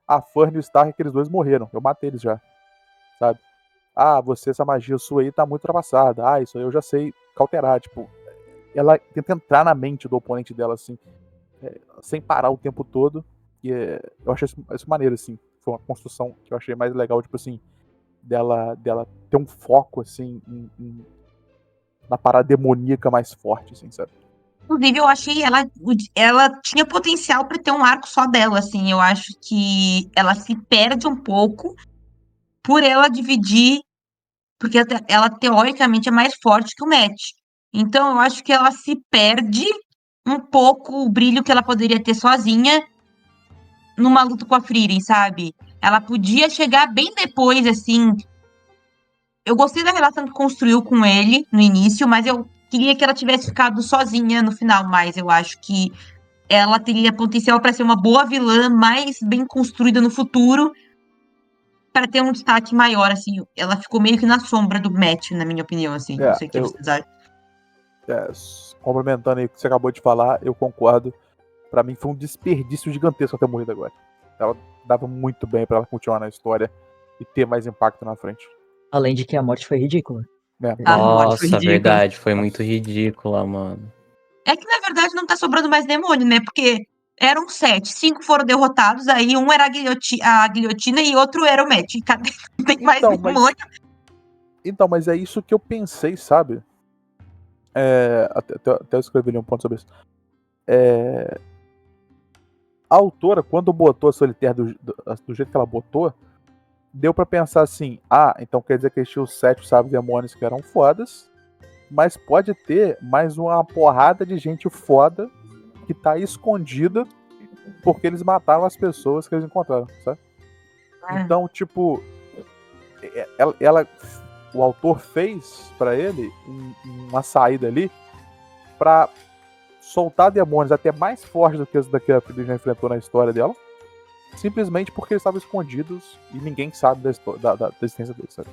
a Fern e o Stark, aqueles dois morreram, eu matei eles já, sabe? Essa magia sua aí tá muito ultrapassada. Isso aí eu já sei cauterar, tipo, ela tenta entrar na mente do oponente dela, assim, sem parar o tempo todo. E eu achei isso maneiro, assim. Foi uma construção que eu achei mais legal, tipo assim, dela ter um foco, assim, na parada demoníaca mais forte, assim, sabe? Inclusive, eu achei ela tinha potencial pra ter um arco só dela, assim. Eu acho que ela se perde um pouco por ela dividir, porque ela teoricamente é mais forte que o Matt. Então, eu acho que ela se perde um pouco o brilho que ela poderia ter sozinha numa luta com a Frieren, sabe? Ela podia chegar bem depois, assim. Eu gostei da relação que construiu com ele no início, mas eu queria que ela tivesse ficado sozinha no final, mas eu acho que ela teria potencial para ser uma boa vilã, mais bem construída no futuro, para ter um destaque maior, assim. Ela ficou meio que na sombra do Matt, na minha opinião, assim. Não sei o que vocês acham. Complementando aí o que você acabou de falar, eu concordo. Pra mim foi um desperdício gigantesco ter morrido agora. Ela dava muito bem pra ela continuar na história e ter mais impacto na frente. Além de que a morte foi ridícula. A morte foi Nossa, ridícula. verdade, foi muito ridícula, mano. É que, na verdade, não tá sobrando mais demônio, né? Porque eram 7, 5 foram derrotados, aí um era a guilhotina e outro era o Matt. Cadê? Não tem mais demônio. Então, mas é isso que eu pensei, sabe? Até eu escrevi ali um ponto sobre isso. A autora, quando botou a Solitaire do jeito que ela botou, deu pra pensar assim, então quer dizer que eles tinham os 7 sábios demônios que eram fodas, mas pode ter mais uma porrada de gente foda que tá escondida porque eles mataram as pessoas que eles encontraram, sabe? Então, tipo, o autor fez pra ele uma saída ali pra soltar demônios até mais fortes do que os que a Frieren já enfrentou na história dela, simplesmente porque eles estavam escondidos e ninguém sabe da existência deles, sabe?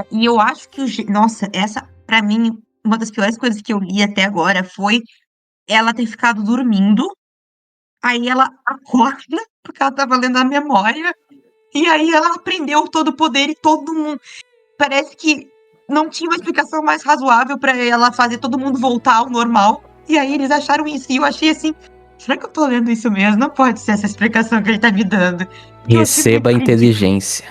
E eu acho que nossa, essa, pra mim, uma das piores coisas que eu li até agora foi ela ter ficado dormindo, aí ela acorda, porque ela tava lendo a memória, e aí ela aprendeu todo o poder e todo mundo. Parece que não tinha uma explicação mais razoável pra ela fazer todo mundo voltar ao normal. E aí eles acharam isso, e eu achei assim, será que eu tô lendo isso mesmo? Não pode ser essa explicação que ele tá me dando. Receba a inteligência.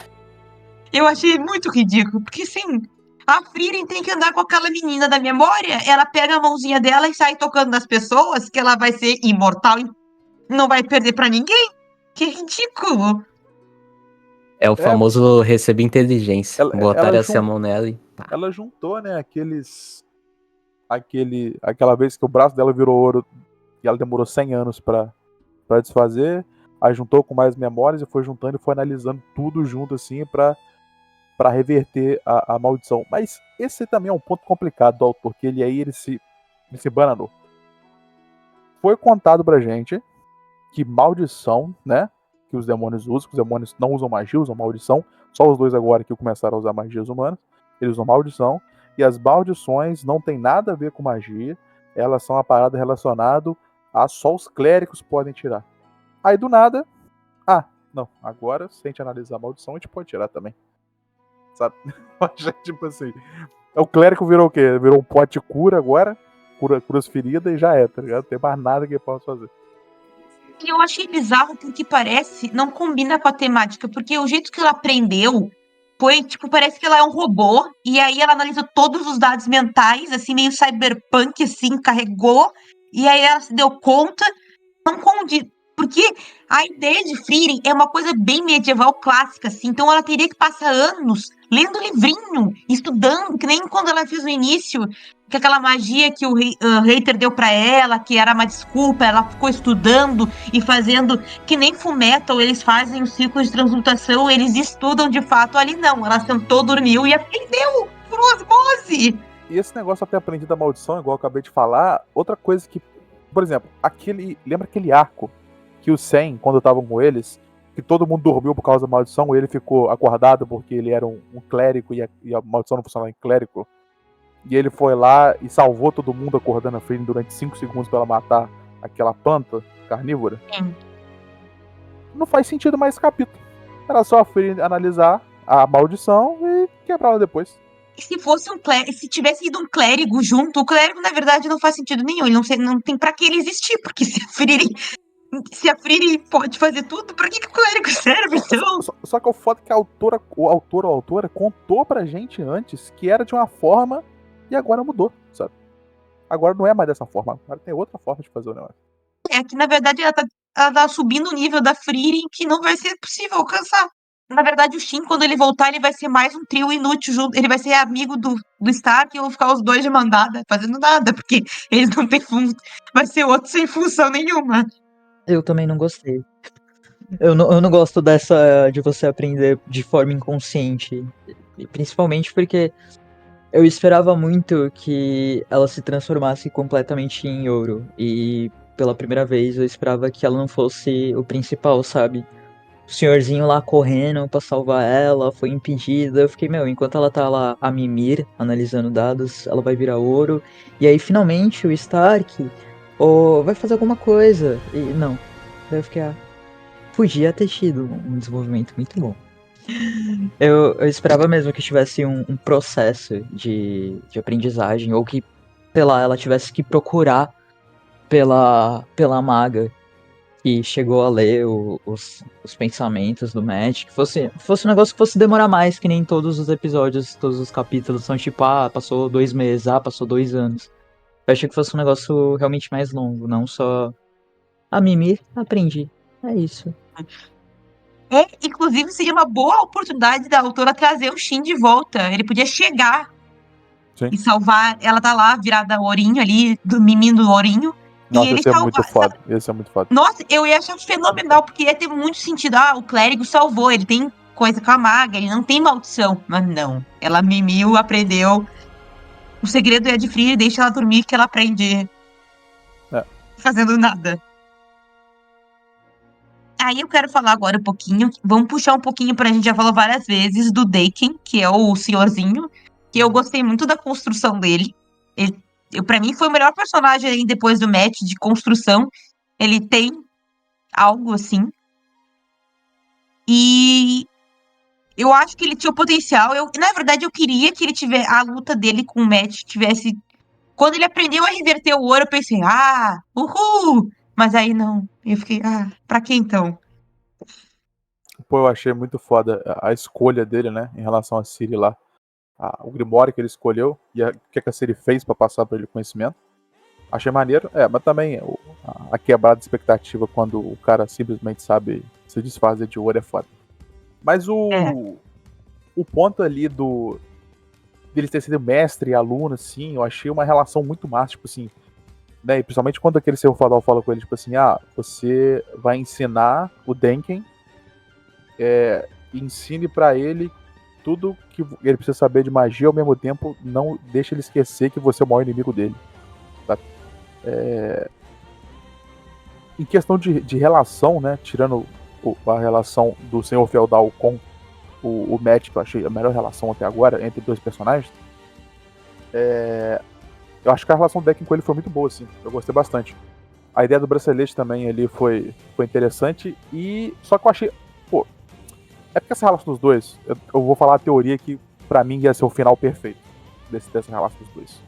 Eu achei muito ridículo, porque assim, a Frieren tem que andar com aquela menina da memória, ela pega a mãozinha dela e sai tocando nas pessoas, que ela vai ser imortal e não vai perder pra ninguém. Que ridículo. É o famoso receba inteligência. Botaram assim a mão nela e pá. Ela juntou, né, aquela vez que o braço dela virou ouro e ela demorou 100 anos pra desfazer, aí juntou com mais memórias e foi juntando e foi analisando tudo junto assim pra reverter a maldição. Mas esse também é um ponto complicado do autor, que ele se bananou. Foi contado pra gente que maldição, né, que os demônios usam, que os demônios não usam magia, usam maldição, só os dois agora que começaram a usar magias humanas, eles usam maldição, e as maldições não tem nada a ver com magia, elas são uma parada relacionada a só os clérigos podem tirar. Aí do nada, não, agora se a gente analisar a maldição, a gente pode tirar também. Sabe? Tipo assim, o clérigo virou o quê? Virou um pote de cura agora, cura as feridas e já tá ligado? Não tem mais nada que eu possa fazer. E eu achei bizarro porque parece, não combina com a temática, porque o jeito que ela aprendeu foi, tipo, parece que ela é um robô, e aí ela analisa todos os dados mentais, assim, meio cyberpunk, assim, carregou, e aí ela se deu conta, não condiz, porque a ideia de Frieren é uma coisa bem medieval clássica, assim, então ela teria que passar anos lendo livrinho, estudando, que nem quando ela fez no início, que aquela magia que o Reiter deu pra ela, que era uma desculpa, ela ficou estudando e fazendo, que nem Fullmetal, eles fazem os ciclos de transmutação, eles estudam de fato, ali não, ela sentou, dormiu e aprendeu por osmose. E esse negócio de ter aprendido a maldição, igual eu acabei de falar, outra coisa que, por exemplo, lembra aquele arco que o Sen, quando estavam com eles, que todo mundo dormiu por causa da maldição, e ele ficou acordado porque ele era um clérigo e a maldição não funcionava em clérigo. E ele foi lá e salvou todo mundo acordando a Frieren durante 5 segundos pra ela matar aquela planta carnívora. Sim. Não faz sentido mais esse capítulo. Era só a Frieren analisar a maldição e quebrá-la depois. se fosse se tivesse ido um clérigo junto, o clérigo, na verdade, não faz sentido nenhum. Ele não tem pra que ele existir, porque se a Friri pode fazer tudo, pra que o clérigo serve, então? Só que o foda é que o autor ou a autora contou pra gente antes que era de uma forma e agora mudou, sabe? Agora não é mais dessa forma, agora tem outra forma de fazer o negócio. É que, na verdade, ela tá subindo o nível da Friri que não vai ser possível alcançar. Na verdade, o Shin, quando ele voltar, ele vai ser mais um trio inútil junto. Ele vai ser amigo do Stark e vão ficar os dois de mandada, fazendo nada, porque eles não têm função. Vai ser outro sem função nenhuma. Eu também não gostei. Eu não gosto dessa de você aprender de forma inconsciente. E principalmente porque eu esperava muito que ela se transformasse completamente em ouro. E pela primeira vez eu esperava que ela não fosse o principal, sabe? O senhorzinho lá correndo pra salvar ela, foi impedida. Eu fiquei, enquanto ela tá lá a mimir, analisando dados, ela vai virar ouro. E aí finalmente o Stark vai fazer alguma coisa. E não. Daí eu fiquei, podia ter tido um desenvolvimento muito bom. Eu esperava mesmo que tivesse um processo de aprendizagem, ou que, sei lá, ela tivesse que procurar pela maga que chegou a ler os pensamentos do Matt, que fosse um negócio que fosse demorar mais, que nem todos os episódios, todos os capítulos são tipo, passou 2 meses, passou 2 anos. Eu achei que fosse um negócio realmente mais longo, não só Mimi, aprendi. É isso. Inclusive, seria uma boa oportunidade da autora trazer o Shin de volta. Ele podia chegar e salvar. Ela tá lá, virada ourinho ali, do mimindo ourinho. Nossa, e ele esse é muito foda. Esse é muito foda. Nossa, eu ia achar fenomenal, porque ia ter muito sentido. O clérigo salvou, ele tem coisa com a maga, ele não tem maldição. Mas não, ela mimiu, aprendeu. O segredo é de Free, deixa ela dormir que ela aprende fazendo nada. Aí eu quero falar agora um pouquinho, vamos puxar um pouquinho pra gente já falou várias vezes, do Daken, que é o senhorzinho, que eu gostei muito da construção dele. Pra mim foi o melhor personagem aí depois do match de construção. Ele tem algo assim. E eu acho que ele tinha o potencial. Na verdade, eu queria que a luta dele com o Matt tivesse. Quando ele aprendeu a reverter o ouro, eu pensei, uhul! Mas aí não. Eu fiquei, pra que então? Pô, eu achei muito foda a escolha dele, né, em relação a Ciri lá. O Grimório que ele escolheu e o que a Ciri fez pra passar pra ele o conhecimento. Achei maneiro, mas também a quebrada de expectativa quando o cara simplesmente sabe se desfazer de ouro é foda. Mas o ponto ali dele ter sido mestre e aluno, assim, eu achei uma relação muito massa, tipo assim, né, e principalmente quando aquele seu fodal fala com ele, tipo assim, você vai ensinar o Denken, ensine pra ele tudo que ele precisa saber de magia, ao mesmo tempo não deixa ele esquecer que você é o maior inimigo dele, sabe? Em questão de relação, né, tirando a relação do Senhor Feudal com o Matt, que eu achei a melhor relação até agora entre dois personagens, eu acho que a relação do Decken com ele foi muito boa, assim, eu gostei bastante. A ideia do bracelete também ali foi interessante, e só que eu achei, é porque essa relação dos dois, eu vou falar a teoria que pra mim ia ser o final perfeito dessa relação dos dois.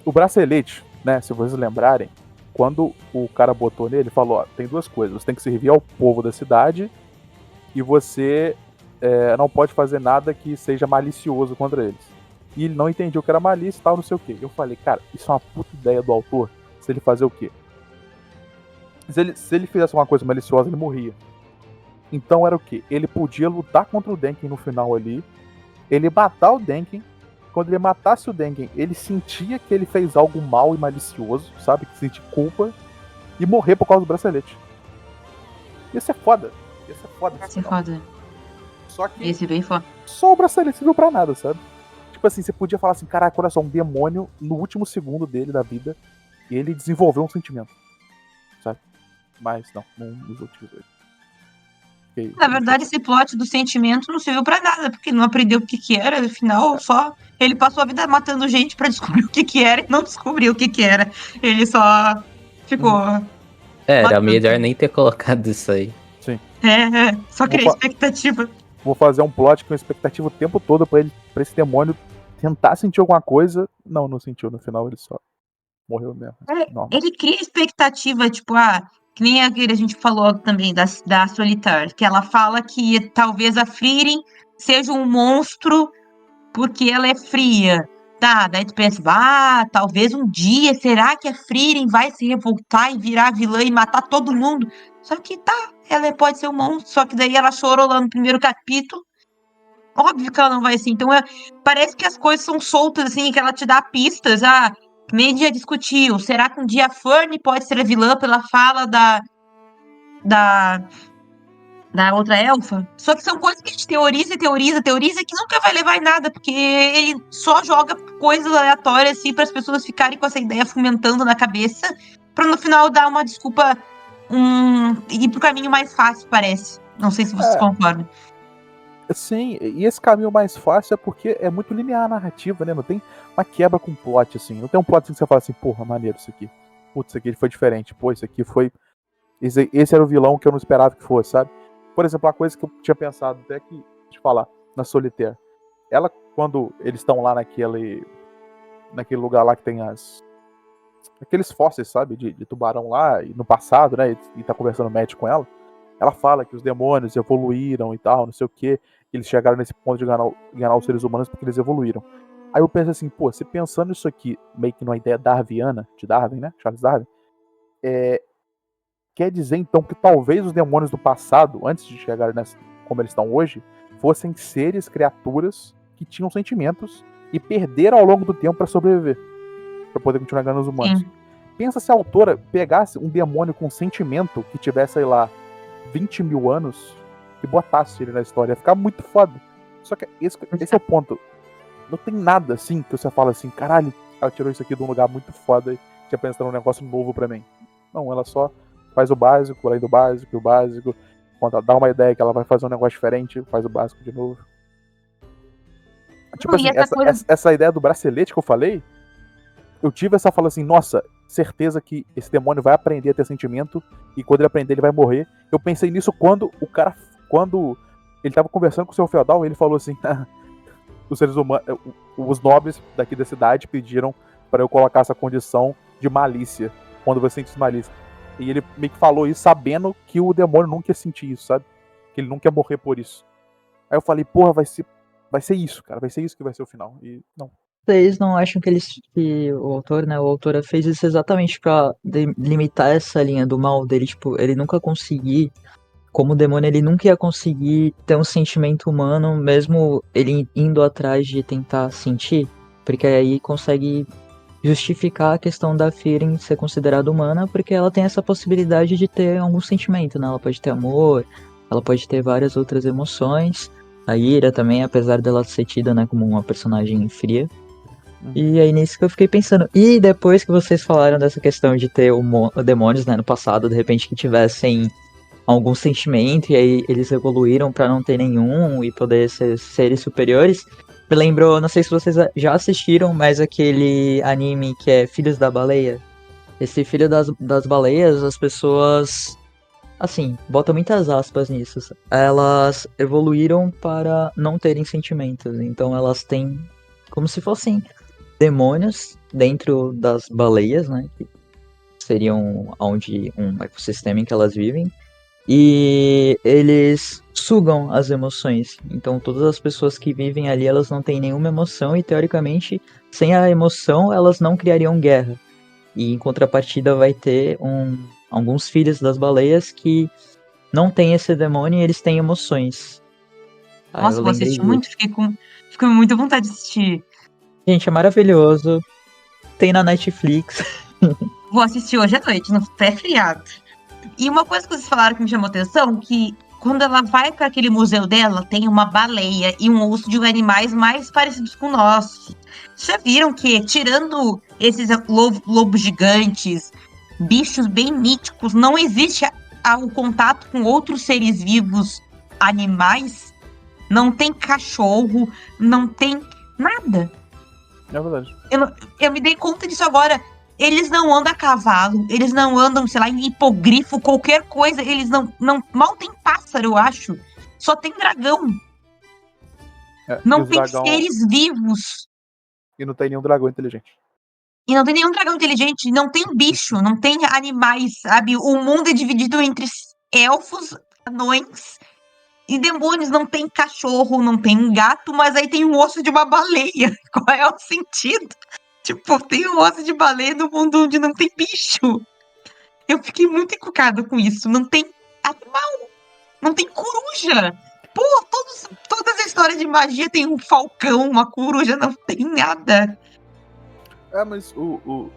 O bracelete, né, se vocês lembrarem, quando o cara botou nele, ele falou, tem duas coisas, você tem que servir ao povo da cidade e você não pode fazer nada que seja malicioso contra eles. E ele não entendia o que era malícia e tal, não sei o que. Eu falei, cara, isso é uma puta ideia do autor, se ele fazer o quê? Se ele fizesse uma coisa maliciosa, ele morria. Então era o quê? Ele podia lutar contra o Denken no final ali, ele matar o Denken. Quando ele matasse o Denken, ele sentia que ele fez algo mal e malicioso, sabe? Que sentia culpa, e morrer por causa do bracelete. Isso é foda. Isso é foda. Isso é foda. Só que Esse é bem foda. Só o bracelete serviu pra nada, sabe? Tipo assim, você podia falar assim, caraca, olha só, um demônio no último segundo dele da vida, e ele desenvolveu um sentimento, sabe? Mas não nos últimos dois. Na verdade, esse plot do sentimento não serviu pra nada, porque não aprendeu o que era, no final, só ele passou a vida matando gente pra descobrir o que era e não descobriu o que era. Ele só ficou... Era melhor nem ter colocado isso aí. Sim. Só criar expectativa. Vou fazer um plot com expectativa o tempo todo pra esse demônio tentar sentir alguma coisa. Não sentiu. No final ele só morreu mesmo. Normal. Ele cria expectativa, tipo, que nem aquele a gente falou também da Solitar, que ela fala que talvez a Frieren seja um monstro porque ela é fria. Tá, daí tu pensa, talvez um dia, será que a Frieren vai se revoltar e virar vilã e matar todo mundo? Só que ela pode ser um monstro, só que daí ela chorou lá no primeiro capítulo. Óbvio que ela não vai assim. Então, parece que as coisas são soltas, assim, que ela te dá pistas. Que nem a gente já discutiu. Será que um dia a Fern pode ser a vilã pela fala da outra elfa? Só que são coisas que a gente teoriza, que nunca vai levar em nada, porque ele só joga coisas aleatórias, assim, para as pessoas ficarem com essa ideia fomentando na cabeça, pra no final dar uma desculpa, ir pro caminho mais fácil, parece. Não sei se vocês concordam. Sim, e esse caminho mais fácil é porque é muito linear a narrativa, né? Não tem uma quebra com plot, assim. Não tem um plot assim que você fala assim, porra, maneiro isso aqui. Putz, isso aqui foi diferente. Pô, isso aqui foi... Esse era o vilão que eu não esperava que fosse, sabe? Por exemplo, uma coisa que eu tinha pensado até que te falar, na Solitaire. Ela, quando eles estão lá naquele lugar lá que tem aqueles fósseis, sabe? De tubarão lá, e no passado, né? E tá conversando o Matt com ela. Ela fala que os demônios evoluíram e tal, não sei o quê. Eles chegaram nesse ponto de enganar os seres humanos porque eles evoluíram. Aí eu penso assim, pô, se pensando isso aqui, meio que numa ideia darwiniana, de Darwin, né? Charles Darwin. Quer dizer, então, que talvez os demônios do passado, antes de chegarem como eles estão hoje, fossem seres, criaturas que tinham sentimentos e perderam ao longo do tempo para sobreviver, para poder continuar enganando os humanos. Sim. Pensa se a autora pegasse um demônio com sentimento que tivesse, sei lá, 20 mil anos e botasse ele na história. Ia ficar muito foda. Só que esse é o ponto. Não tem nada assim que você fala assim, caralho, ela tirou isso aqui de um lugar muito foda e tinha pensado num negócio novo pra mim. Não, ela só faz o básico, além do básico, e o básico. Quando ela dá uma ideia que ela vai fazer um negócio diferente, faz o básico de novo. Tipo assim, essa ideia do bracelete que eu falei, eu tive essa fala assim, nossa, certeza que esse demônio vai aprender a ter sentimento e quando ele aprender ele vai morrer. Eu pensei nisso quando ele tava conversando com o seu feudal, ele falou assim, os seres humanos, os nobres daqui da cidade pediram para eu colocar essa condição de malícia, quando você sente malícia. E ele meio que falou isso sabendo que o demônio nunca ia sentir isso, sabe? Que ele nunca ia morrer por isso. Aí eu falei, porra, vai ser isso, cara, vai ser isso que vai ser o final. E não. Vocês não acham que o autor, né, ou a autora fez isso exatamente pra limitar essa linha do mal dele? Tipo, ele nunca conseguir, como demônio, ele nunca ia conseguir ter um sentimento humano, mesmo ele indo atrás de tentar sentir, porque aí consegue justificar a questão da Frieren ser considerada humana, porque ela tem essa possibilidade de ter algum sentimento, né? Ela pode ter amor, ela pode ter várias outras emoções. A Ira também, apesar dela ser tida, né, como uma personagem fria. E aí nisso que eu fiquei pensando. E depois que vocês falaram dessa questão de ter demônios, né, no passado, de repente que tivessem algum sentimento, e aí eles evoluíram pra não ter nenhum e poder ser seres superiores, me lembrou, não sei se vocês já assistiram, mas aquele anime que é Filhos da Baleia. Esse Filho das Baleias, as pessoas, assim, botam muitas aspas nisso. Elas evoluíram para não terem sentimentos, então elas têm como se fossem demônios dentro das baleias, né? Que seriam onde um ecossistema em que elas vivem. E eles sugam as emoções. Então todas as pessoas que vivem ali, elas não têm nenhuma emoção e teoricamente, sem a emoção, elas não criariam guerra. E em contrapartida vai ter alguns filhos das baleias que não têm esse demônio e eles têm emoções. Nossa, eu vou assistir muito, fiquei com muita vontade de assistir. Gente, é maravilhoso. Tem na Netflix. Vou assistir hoje à noite, no pré-feriado. E uma coisa que vocês falaram que me chamou atenção, que quando ela vai para aquele museu dela, tem uma baleia e um osso de animais mais parecidos com o nosso. Já viram que, tirando esses lobos gigantes, bichos bem míticos, não existe o contato com outros seres vivos, animais? Não tem cachorro, não tem nada. É verdade. Eu me dei conta disso agora. Eles não andam a cavalo, eles não andam, sei lá, em hipogrifo, qualquer coisa. Eles não mal tem pássaro, eu acho. Só tem dragão. Não tem seres vivos. E não tem nenhum dragão inteligente. E não tem nenhum dragão inteligente, não tem bicho, não tem animais, sabe? O mundo é dividido entre elfos, anões e demônios. Não tem cachorro, não tem gato, mas aí tem um osso de uma baleia. Qual é o sentido? Tipo, tem um osso de baleia no mundo onde não tem bicho. Eu fiquei muito encucada com isso. Não tem animal, não tem coruja. Pô, todas as histórias de magia tem um falcão, uma coruja, não tem nada. Mas o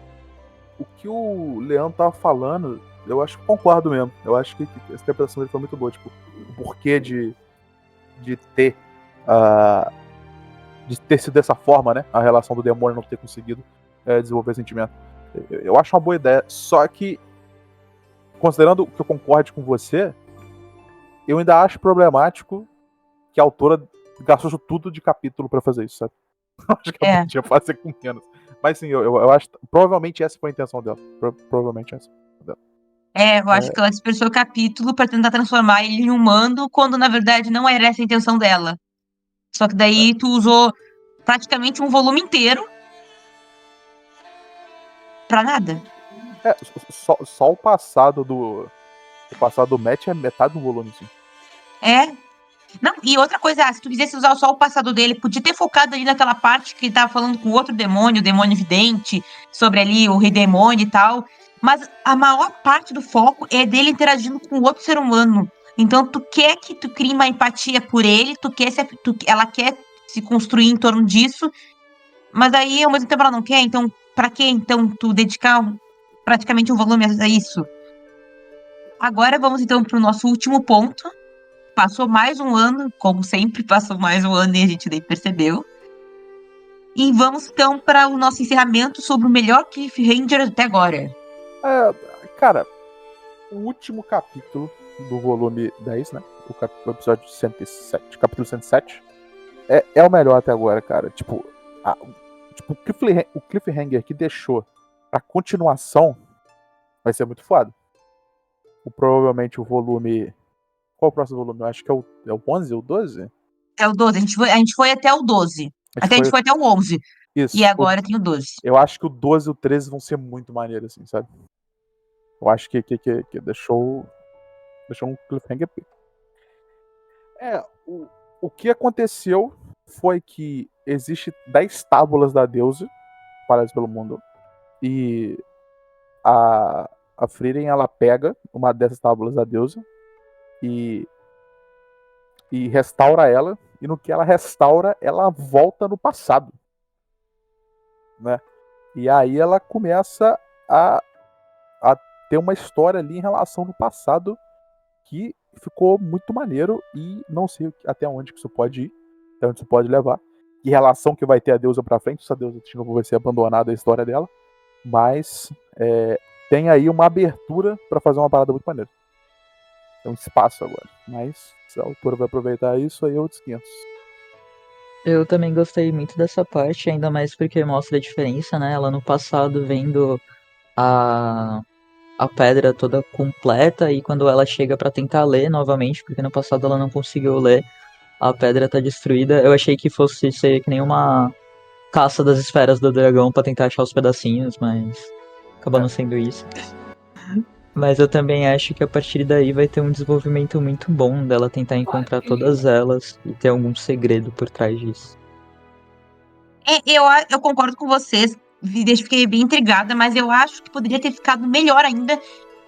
que o Leão tava falando, eu acho que concordo mesmo. Eu acho que essa interpretação dele foi muito boa. Tipo, o porquê de ter de ter sido dessa forma, né? A relação do demônio não ter conseguido desenvolver sentimento. Eu acho uma boa ideia. Só que, considerando que eu concorde com você, eu ainda acho problemático que a autora gastou tudo de capítulo pra fazer isso, sabe? Acho que ela podia fazer com menos. Mas sim, eu acho. Provavelmente essa foi a intenção dela. Provavelmente essa. Eu acho que ela dispersou o capítulo pra tentar transformar ele em humano, quando na verdade não era essa a intenção dela. Só que daí tu usou praticamente um volume inteiro pra nada. Só o passado do. O passado do Matt é metade do volume, assim. Não, e outra coisa, se tu quisesse usar só o passado dele, podia ter focado ali naquela parte que ele tava falando com outro demônio, o demônio vidente, sobre ali o rei demônio e tal. Mas a maior parte do foco é dele interagindo com outro ser humano. Então tu quer que tu crie uma empatia por ele, ela quer se construir em torno disso, mas aí ao mesmo tempo ela não quer, então pra que então tu dedicar praticamente um volume a isso? Agora vamos então pro nosso último ponto. Passou mais um ano, como sempre, passou mais um ano e a gente nem percebeu. E vamos então para o nosso encerramento sobre o melhor cliffhanger até agora. Cara, o último capítulo do volume 10, né? O episódio 107, capítulo 107, é o melhor até agora, cara. Tipo, o cliffhanger que deixou pra continuação vai ser muito foda. Provavelmente o volume. Qual é o próximo volume? Eu acho que é o 11 ou o 12? É o 12, a gente foi até o 12. A gente foi até o 11. Isso. E agora tem o 12. Eu acho que o 12 e o 13 vão ser muito maneiros, assim, sabe? Eu acho que deixou um cliffhanger. O que aconteceu foi que existe 10 tábulas da deusa espalhadas pelo mundo. E a Frieren, ela pega uma dessas tábulas da deusa e restaura ela. E no que ela restaura, ela volta no passado, né? E aí ela começa a ter uma história ali em relação no passado que ficou muito maneiro e não sei até onde que isso pode ir, até onde isso pode levar. Que relação que vai ter a deusa pra frente, se a deusa de novo vai ser abandonada a história dela. Mas tem aí uma abertura pra fazer uma parada muito maneira. Tem um espaço agora. Mas se a autora vai aproveitar isso, aí é outros 500. Eu também gostei muito dessa parte, ainda mais porque mostra a diferença, né? Ela no passado vendo a pedra toda completa e quando ela chega pra tentar ler novamente, porque no passado ela não conseguiu ler, a pedra tá destruída. Eu achei que fosse ser que nem uma caça das esferas do dragão pra tentar achar os pedacinhos, mas acabou não sendo isso. Mas eu também acho que a partir daí vai ter um desenvolvimento muito bom dela tentar encontrar todas elas e ter algum segredo por trás disso. Eu concordo com vocês. Fiquei bem intrigada, mas eu acho que poderia ter ficado melhor ainda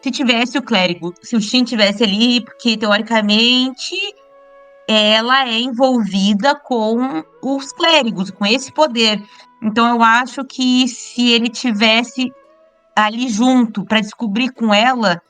se tivesse o clérigo. Se o Shin tivesse ali, porque teoricamente ela é envolvida com os clérigos, com esse poder. Então eu acho que se ele tivesse ali junto para descobrir com ela,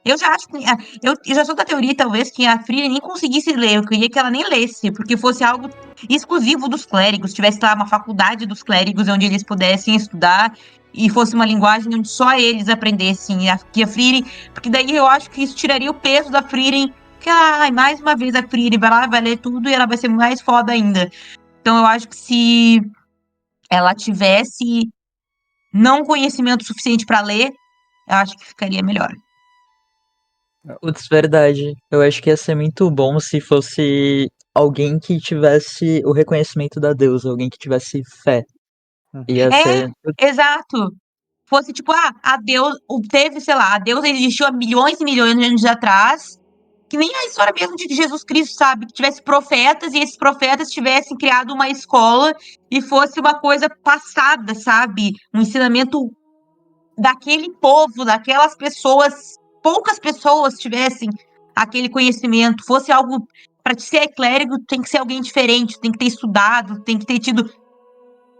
eu já acho que eu já sou da teoria talvez que a Frida nem conseguisse ler, eu queria que ela nem lesse, porque fosse algo exclusivo dos clérigos, tivesse lá uma faculdade dos clérigos onde eles pudessem estudar e fosse uma linguagem onde só eles aprendessem que a Frieren, porque daí eu acho que isso tiraria o peso da Frieren, que mais uma vez a Frieren vai lá, vai ler tudo e ela vai ser mais foda ainda. Então eu acho que se ela tivesse não conhecimento suficiente para ler, eu acho que ficaria melhor. Putz, verdade. Eu acho que ia ser muito bom se fosse alguém que tivesse o reconhecimento da deusa, alguém que tivesse fé. Ia ser. Exato. Fosse tipo, a Deus, teve, sei lá, a Deus existiu há milhões e milhões de anos atrás, que nem a história mesmo de Jesus Cristo, sabe? Que tivesse profetas e esses profetas tivessem criado uma escola e fosse uma coisa passada, sabe? Um ensinamento daquele povo, daquelas pessoas, poucas pessoas tivessem aquele conhecimento, fosse algo. Para ser clérigo, tem que ser alguém diferente, tem que ter estudado, tem que ter tido.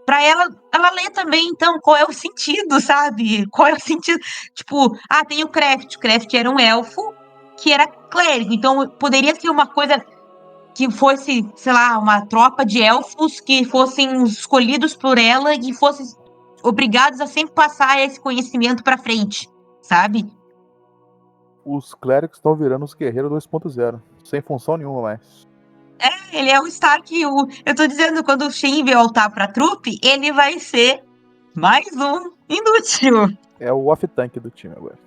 Pra ela ler também, então, qual é o sentido, sabe? Qual é o sentido? Tipo, tem o Craft. O Craft era um elfo que era clérigo. Então, poderia ser uma coisa que fosse, sei lá, uma tropa de elfos que fossem escolhidos por ela e fossem obrigados a sempre passar esse conhecimento pra frente, sabe? Os clérigos estão virando os guerreiros 2.0, sem função nenhuma mais. Ele é o Stark. Eu tô dizendo, quando o Shin voltar pra trupe, ele vai ser mais um inútil. É o off-tank do time agora.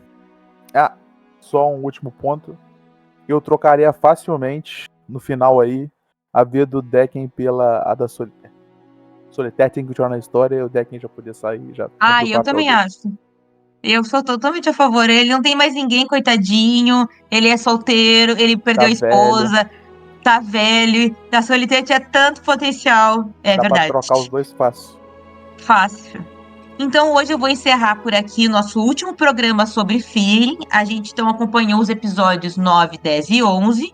Só um último ponto. Eu trocaria facilmente, no final aí, a V do Decken pela a da Solitaire. Solitaire tem que continuar na história e o Decken já podia sair. Já cumpriu o Eu papel também dele. acho. Eu sou totalmente a favor. Ele não tem mais ninguém, coitadinho. Ele é solteiro, ele perdeu Tá a esposa, tá velho. A Solitaire tinha tanto potencial. É Dá pra verdade. trocar os dois fácil. Fácil. Então hoje eu vou encerrar por aqui o nosso último programa sobre Feeling. A gente então acompanhou os episódios 9, 10 e 11.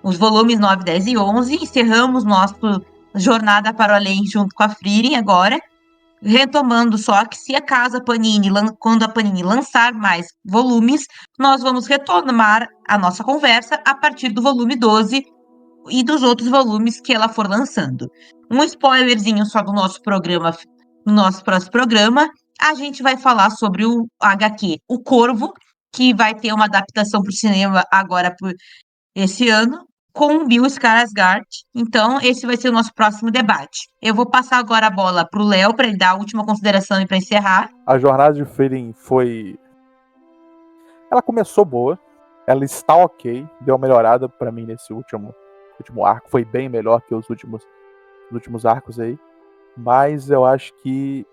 Os volumes 9, 10 e 11. Encerramos nossa jornada para o além junto com a Feeling agora. Retomando só que se acaso quando a Panini lançar mais volumes, nós vamos retomar a nossa conversa a partir do volume 12 e dos outros volumes que ela for lançando. Um spoilerzinho só do nosso programa, no nosso próximo programa, a gente vai falar sobre o HQ O Corvo, que vai ter uma adaptação para o cinema agora por esse ano, com o Bill Skarsgård. Então, esse vai ser o nosso próximo debate. Eu vou passar agora a bola para o Léo, para ele dar a última consideração e para encerrar. A jornada de Feeling foi... Ela começou boa. Ela está ok. Deu uma melhorada pra mim nesse último arco. Foi bem melhor que os últimos arcos aí. Mas eu acho que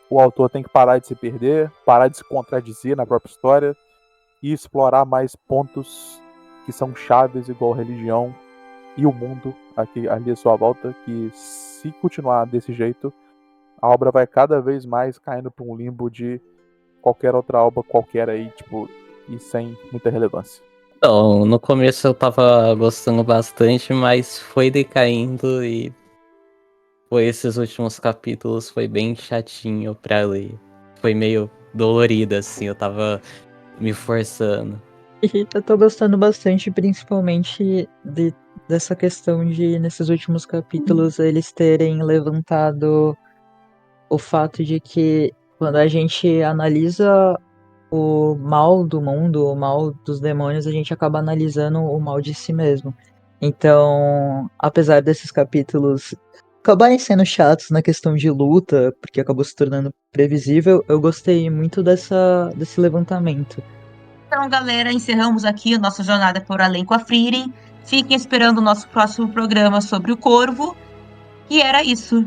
o autor tem que parar de se perder, parar de se contradizer na própria história e explorar mais pontos que são chaves, igual religião e o mundo ali à sua volta, que se continuar desse jeito, a obra vai cada vez mais caindo para um limbo de qualquer outra obra qualquer aí, tipo, e sem muita relevância. Então, no começo eu tava gostando bastante, mas foi decaindo e esses últimos capítulos foi bem chatinho pra ler. Foi meio dolorido, assim, eu tava me forçando. E eu tô gostando bastante, principalmente dessa questão de, nesses últimos capítulos, eles terem levantado o fato de que quando a gente analisa o mal do mundo, o mal dos demônios, a gente acaba analisando o mal de si mesmo. Então, apesar desses capítulos acabarem sendo chatos na questão de luta, porque acabou se tornando previsível, eu gostei muito desse levantamento. Então, galera, encerramos aqui a nossa jornada por além com a Frieren. Fiquem esperando o nosso próximo programa sobre o Corvo. E era isso.